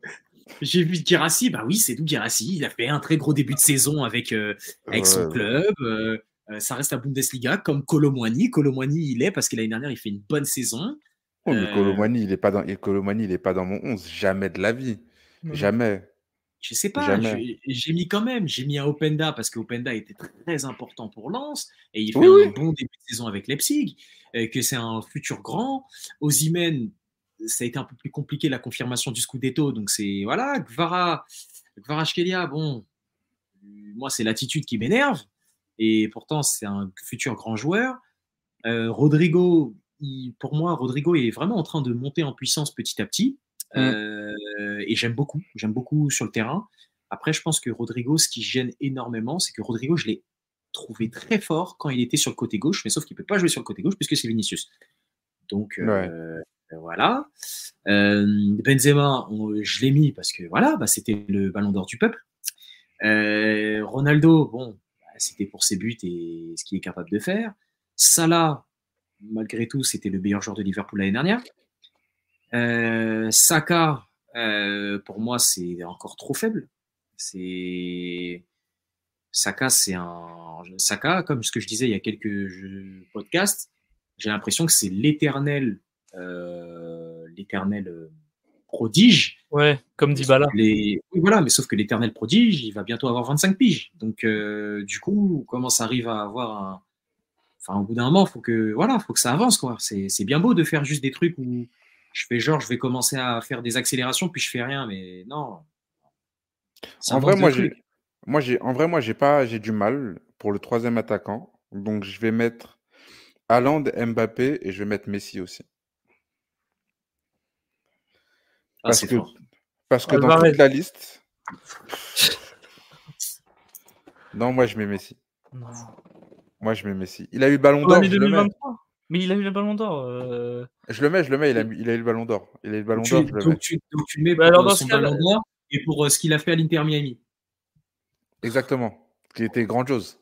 J'ai vu Guirassy, bah oui, c'est tout Guirassy. Il a fait un très gros début de saison avec son club. Ça reste la Bundesliga, comme Kolo Muani. Kolo Muani, il est parce que l'année dernière, il fait une bonne saison. Oh, mais Kolo Muani, il n'est pas dans mon 11. Jamais de la vie. Jamais. Je sais pas, j'ai mis quand même. J'ai mis un Openda parce que Openda était très important pour Lens et il fait un bon début de saison avec Leipzig, que c'est un futur grand. Osimhen, ça a été un peu plus compliqué la confirmation du Scudetto, donc c'est voilà. Kvaratskhelia, bon, moi c'est l'attitude qui m'énerve et pourtant c'est un futur grand joueur. Rodrigo, pour moi, Rodrigo est vraiment en train de monter en puissance petit à petit. Et j'aime beaucoup sur le terrain. Après, je pense que Rodrigo, ce qui gêne énormément, c'est que Rodrigo, je l'ai trouvé très fort quand il était sur le côté gauche, mais sauf qu'il ne peut pas jouer sur le côté gauche puisque c'est Vinicius. Donc voilà. Benzema, je l'ai mis parce que voilà, bah, c'était le ballon d'or du peuple. Ronaldo, bon, bah, c'était pour ses buts et ce qu'il est capable de faire. Salah, malgré tout, c'était le meilleur joueur de Liverpool l'année dernière. Saka, pour moi, c'est encore trop faible. Saka, comme ce que je disais il y a quelques podcasts, j'ai l'impression que c'est l'éternel prodige. Ouais, comme Dybala. Oui, voilà, mais sauf que l'éternel prodige, il va bientôt avoir 25 piges. Donc, du coup, comment ça arrive à avoir Enfin, au bout d'un moment, faut que ça avance, quoi. C'est bien beau de faire juste des trucs où je fais genre, je vais commencer à faire des accélérations, puis je fais rien, mais non. En vrai, moi, j'ai du mal pour le troisième attaquant. Donc, je vais mettre Haaland, Mbappé et je vais mettre Messi aussi. Parce que dans toute la liste... Non, moi, je mets Messi. Moi, je mets Messi. Il a eu le ballon d'or, je le mets. Mais il a eu le ballon d'or. Je le mets, il a eu le ballon d'or. Il a eu le ballon d'or, je le mets. Donc tu le mets Bah, alors, pour dans son ce cas-là- ballon d'or et pour ce qu'il a fait à l'Inter Miami. Exactement. Qui était grandiose.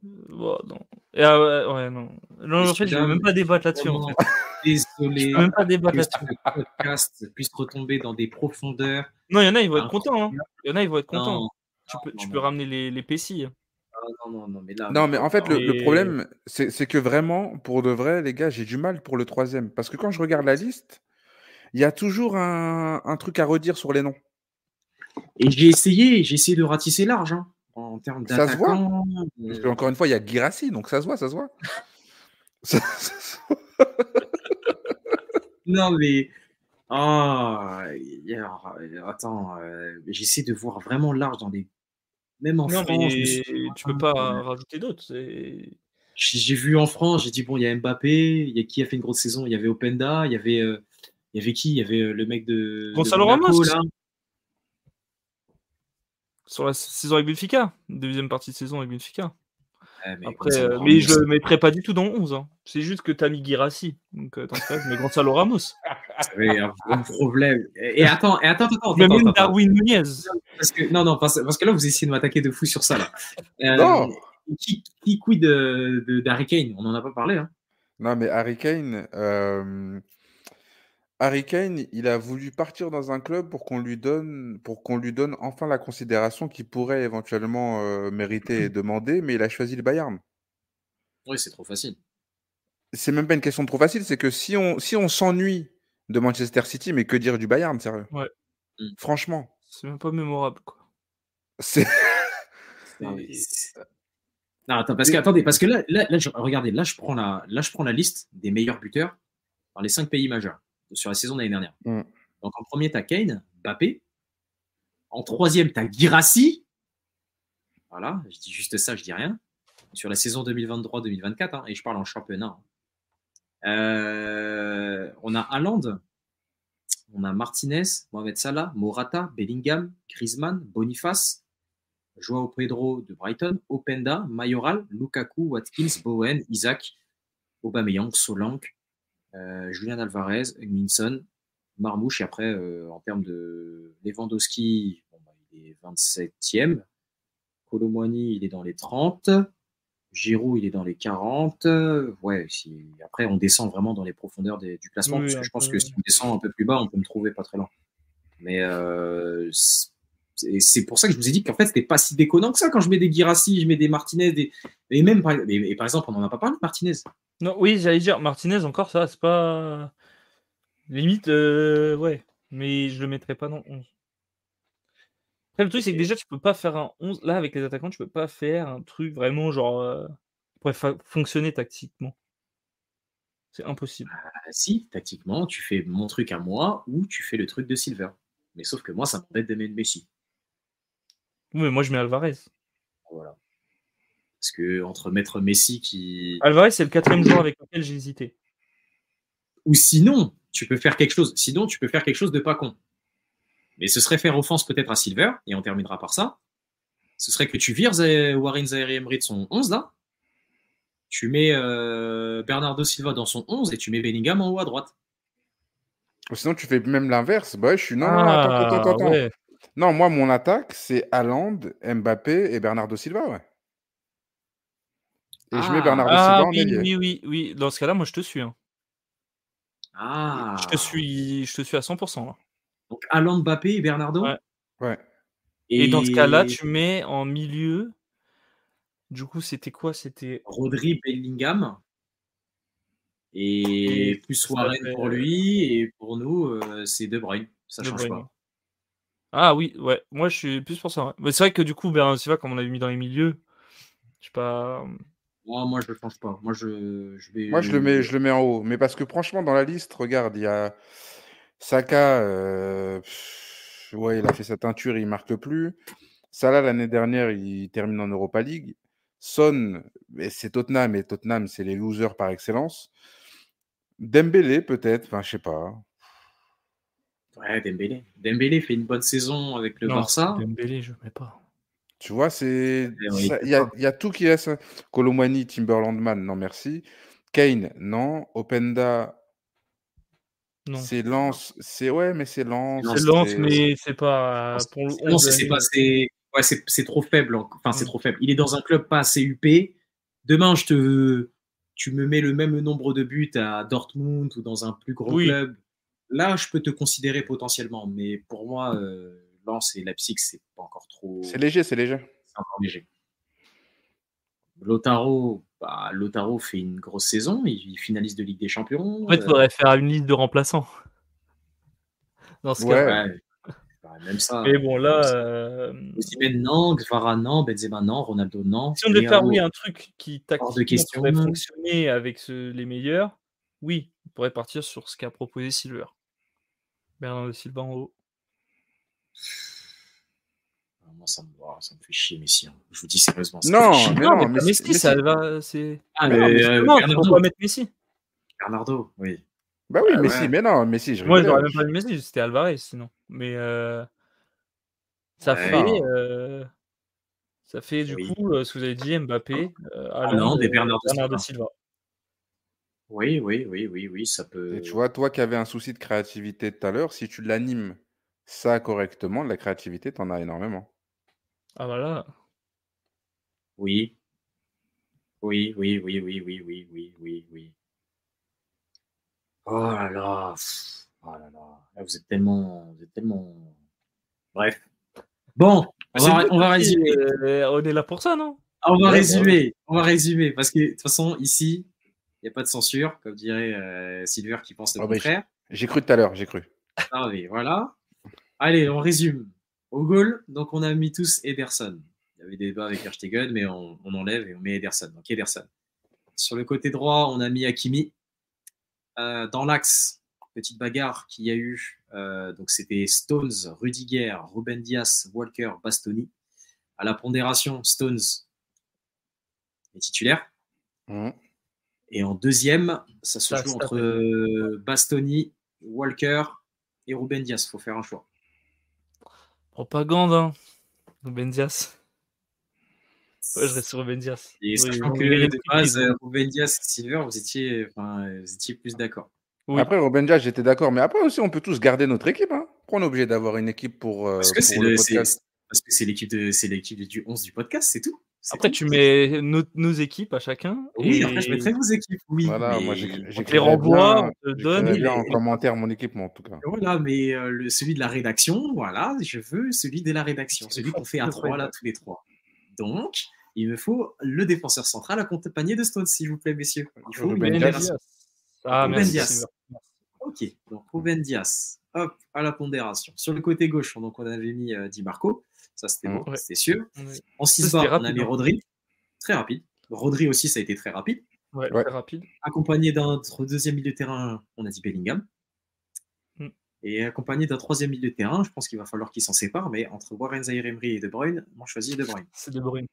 Bon, non. Ouais, non. Non, en fait, je veux même pas débattre là-dessus, en fait. Désolé. Je peux même pas débattre que là-dessus. ce podcast puisse retomber dans des profondeurs. Non, il y en a, ils vont être contents. Hein. Il y en a, ils vont être contents. Non, Tu peux ramener les Pessis. non, mais là. Non, mais en fait, le Et- problème, c'est que vraiment, pour de vrai, les gars, j'ai du mal pour le troisième. Parce que quand je regarde la liste, il y a toujours un truc à redire sur les noms. Et j'ai essayé de ratisser large, hein, en termes Ça se voit. d'attaquants. Parce qu'encore une fois, il y a Guirassy, donc ça se voit, ça se voit. Non, mais. Ah, attends, j'essaie de voir vraiment large dans des. Même en Non, France, je me mais suis. tu peux pas rajouter d'autres. J'ai vu en France, j'ai dit, bon, il y a Mbappé, il y a qui a fait une grosse saison, il y avait Openda, il y avait qui? Il y avait le mec de Gonzalo Monaco, Ramos. là. Sur la saison avec Benfica. Deuxième partie de saison avec Benfica. Mais Après, mais je le mettrais pas du tout dans 11. Hein. C'est juste que t'as mis Guirassy. Donc, dans ce cas, je mets Gonzalo Ramos. C'est un gros problème. Et attends. Je mets même Darwin Nunez. Parce que là, vous essayez de m'attaquer de fou sur ça, là. Non. Qui quid d'Harry Kane? On n'en a pas parlé, hein. Non, mais Harry Kane, il a voulu partir dans un club pour qu'on lui donne enfin la considération qu'il pourrait éventuellement mériter et demander, mais il a choisi le Bayern. Oui, c'est trop facile. C'est même pas une question de trop facile, c'est que si on s'ennuie de Manchester City, mais que dire du Bayern, sérieux? Ouais. Franchement. C'est même pas mémorable, quoi. C'est. Non, attends, parce que là, regardez, là, je prends la liste des meilleurs buteurs dans les 5 pays majeurs sur la saison de l'année dernière. Donc, en premier, tu as Kane, Mbappé. En troisième, tu as Guirassy. Voilà, je dis juste ça, je dis rien. Sur la saison 2023-2024, hein, et je parle en championnat. On a Haaland, on a Martinez, Mohamed Salah, Morata, Bellingham, Griezmann, Boniface, Joao Pedro de Brighton, Openda, Mayoral, Lukaku, Watkins, Bowen, Isaac, Aubameyang, Solanke, Julian Alvarez, Minson, Marmouche. Et après, en termes de Lewandowski, il est 27e. Colomwani, il est dans les 30. Giroud, il est dans les 40. Ouais, après, on descend vraiment dans les profondeurs du classement, parce que je pense que si on descend un peu plus bas, on peut me trouver pas très loin. Mais c'est pour ça que je vous ai dit qu'en fait, c'était pas si déconnant que ça quand je mets des Guirassy, je mets des Martinez, et même par exemple, on n'en a pas parlé de Martinez. Non, oui, j'allais dire Martinez encore, ça, c'est pas limite, ouais, mais je le mettrais pas dans 11. Après, le truc, c'est que déjà, tu peux pas faire un 11. Là, avec les attaquants, tu peux pas faire un truc vraiment genre qui pourrait fonctionner tactiquement. C'est impossible. Si, tactiquement, tu fais mon truc à moi ou tu fais le truc de Silver. Mais sauf que moi, ça m'embête de mettre Messi. Oui, mais moi, je mets Alvarez. Voilà. Parce que entre mettre Messi qui. Alvarez, c'est le 4e joueur avec lequel j'ai hésité. Ou sinon, tu peux faire quelque chose. Sinon, tu peux faire quelque chose de pas con. Mais ce serait faire offense peut-être à Silver, et on terminera par ça. Ce serait que tu vires Warren Zaïre-Emery de son 11 là. Tu mets Bernardo Silva dans son 11 et tu mets Bellingham en haut à droite. Sinon, tu fais même l'inverse. Bah, je suis. Non, attends. Ouais. Non, moi, mon attaque, c'est Haaland, Mbappé et Bernardo Silva, ouais. Et je mets Bernardo Silva en ailier. Oui. Dans ce cas-là, moi, je te suis. Hein. Ah. Je te suis à 100%. Là. Donc, Haaland, Mbappé et Bernardo. Ouais. Et dans ce cas-là, tu mets en milieu. Du coup, c'était quoi? C'était Rodri, Bellingham. Et plus Warren pour lui. Et pour nous, c'est De Bruyne. Ça ne change pas. Ah oui, ouais. Moi, je suis plus pour ça. Ouais. Mais c'est vrai que du coup, c'est vrai, comme on l'avait mis dans les milieux, je sais pas. Moi, je le change pas. Moi, je vais. Moi, je le mets en haut. Mais parce que franchement, dans la liste, regarde, il y a Saka. Ouais, il a fait sa teinture, il marque plus. Salah, l'année dernière, il termine en Europa League. Son, c'est Tottenham, et Tottenham, c'est les losers par excellence. Dembélé, peut-être, enfin, je sais pas. Ouais, Dembélé fait une bonne saison avec le Barça. Dembélé, je ne mets pas. Tu vois, il y a tout qui reste. Colomwani, Timberlandman, non merci. Kane, non. Openda, Non. C'est Lens. C'est mais c'est Lens. C'est Lens, mais c'est pas pour le 11. C'est trop faible. Enfin, c'est trop faible. Il est dans un club pas assez huppé. Demain, tu me mets le même nombre de buts à Dortmund ou dans un plus gros club. Là, je peux te considérer potentiellement. Mais pour moi, Lens et Leipzig, c'est pas encore trop. C'est léger. C'est encore léger. Lautaro fait une grosse saison. Il finalise de Ligue des Champions. En fait, il faudrait faire une liste de remplaçants. Dans ce cas. Même ça. Mais bon, là. Osimhen, non, Gvara, non, Benzema, non, Ronaldo, non. Si on devait faire un truc qui tactiquement pourrait fonctionner avec les meilleurs, oui, on pourrait partir sur ce qu'a proposé Silver. Bernardo Silva en haut. Moi, ça me fait chier, Messi. Je vous dis sérieusement. Non, Messi, ça va. Bernardo, pas mettre Messi. Bernardo, oui. Bah oui, Messi, mais non, Messi, moi, j'aurais même pas mis Messi, c'était Alvarez sinon. Mais ça fait du coup, ce que vous avez dit, Mbappé, Haaland et Bernardo Silva. Oui, ça peut. Et tu vois, toi qui avais un souci de créativité tout à l'heure, si tu l'animes ça correctement, de la créativité, t'en as énormément. Ah voilà. Oui. Oh là là. Là, vous êtes tellement. Bref. Bon, on va résumer. On est là pour ça, non? On va résumer. Parce que de toute façon, ici, il n'y a pas de censure, comme dirait Silver qui pense le contraire. J'ai cru tout à l'heure, Ah oui, voilà. Allez, on résume. Au goal, donc on a mis tous Ederson. Il y avait des débats avec Ter Stegen, mais on enlève et on met Ederson. Donc Ederson. Sur le côté droit, on a mis Hakimi. Dans l'axe, petite bagarre qu'il y a eu. Donc c'était Stones, Rudiger, Ruben Dias, Walker, Bastoni. À la pondération, Stones est titulaire. Et en deuxième, ça se joue entre Bastoni, Walker et Ruben Dias. Il faut faire un choix. Propagande, hein. Ruben Dias. Ouais, je reste sur Ruben Dias. Et sachant que de base, Ruben Dias et Silver, vous étiez plus d'accord. Oui. Après, Ruben Dias, j'étais d'accord. Mais après aussi, on peut tous garder notre équipe. Hein. Pourquoi on est obligé d'avoir une équipe pour le podcast? Parce que c'est l'équipe du 11 du podcast, c'est tout. Après, tu mets nos équipes à chacun. Oui, après, je mettrai vos équipes. Oui, voilà, moi, on te les renvoie, on te donne. Bien en commentaire mon équipe, moi, en tout cas. Voilà, mais celui de la rédaction, voilà, je veux celui de la rédaction. Celui qu'on fait à 3, là, tous les 3. Donc, il me faut le défenseur central accompagné de Stones, s'il vous plaît, messieurs. Il faut Ruben Dias. Ruben Dias. Ok, donc Ruben Dias. Hop, à la pondération. Sur le côté gauche, donc on avait mis Di Marco. Ça, c'était bon, c'était sûr. En 6 bas, on a mis Rodri. Très rapide. Rodri aussi, ça a été très rapide. Ouais, très rapide. Accompagné d'un deuxième milieu de terrain, on a dit Bellingham. Et accompagné d'un troisième milieu de terrain, je pense qu'il va falloir qu'ils s'en séparent, mais entre Warren Zaïre-Emery et De Bruyne, moi, je choisis De Bruyne. C'est De Bruyne.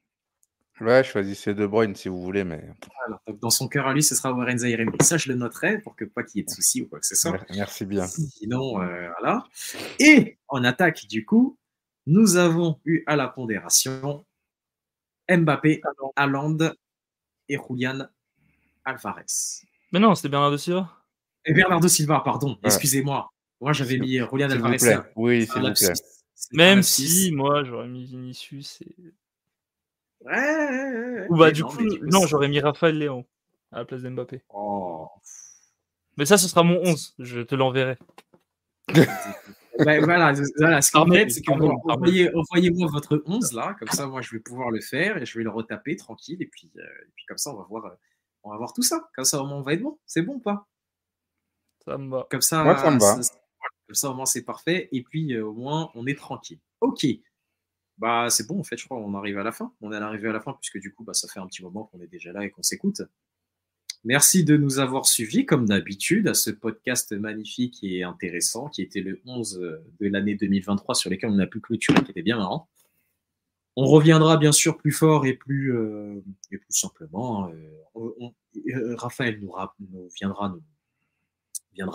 Ouais, choisissez De Bruyne si vous voulez, mais. Alors, donc dans son cœur à lui, ce sera Warren Zaïre-Emery. Ça, je le noterai pour que pas qu'il y ait de soucis ou quoi que ce soit. Merci bien. Sinon, voilà. Et en attaque, du coup, nous avons eu à la pondération Mbappé, Haaland et Julian Alvarez. Mais non, c'était Bernardo Silva. Et Bernardo Silva, pardon. Excusez-moi. Moi, j'avais mis Julian Alvarez. Oui, s'il vous plaît. Même si, moi, j'aurais mis Vinicius et... Ouais. Ou bah, du coup, non, j'aurais mis Raphaël Léon à la place d'Mbappé. Oh. Mais ça, ce sera mon 11. Je te l'enverrai. Voilà, ce qu'on fait, c'est que envoyez-moi votre 11 là, comme ça, moi, je vais pouvoir le faire et je vais le retaper tranquille. Et puis comme ça, on va voir tout ça. Comme ça, au moins, on va être bon. C'est bon ou pas? Ça me va. Comme ça, moi, ça me va. Comme ça, au moins, c'est parfait. Et puis, au moins, on est tranquille. Ok. Bah, c'est bon, en fait, je crois qu'on arrive à la fin. On est arrivé à la fin, puisque du coup, ça fait un petit moment qu'on est déjà là et qu'on s'écoute. Merci de nous avoir suivis, comme d'habitude, à ce podcast magnifique et intéressant, qui était le 11 de l'année 2023, sur lequel on a pu clôturer, qui était bien marrant. On reviendra bien sûr plus fort et plus simplement. Raphaël viendra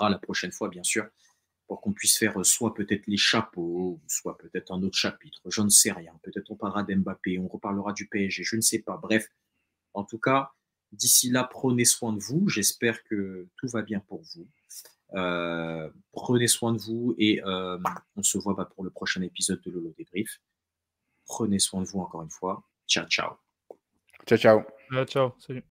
la prochaine fois, bien sûr, pour qu'on puisse faire soit peut-être les chapeaux, soit peut-être un autre chapitre, je ne sais rien. Peut-être on parlera d'Mbappé, on reparlera du PSG, je ne sais pas. Bref, en tout cas, d'ici là, prenez soin de vous. J'espère que tout va bien pour vous. Prenez soin de vous et on se voit pour le prochain épisode de Lolo Débrief. Prenez soin de vous encore une fois. Ciao, ciao. Ciao, ciao. Ciao, salut.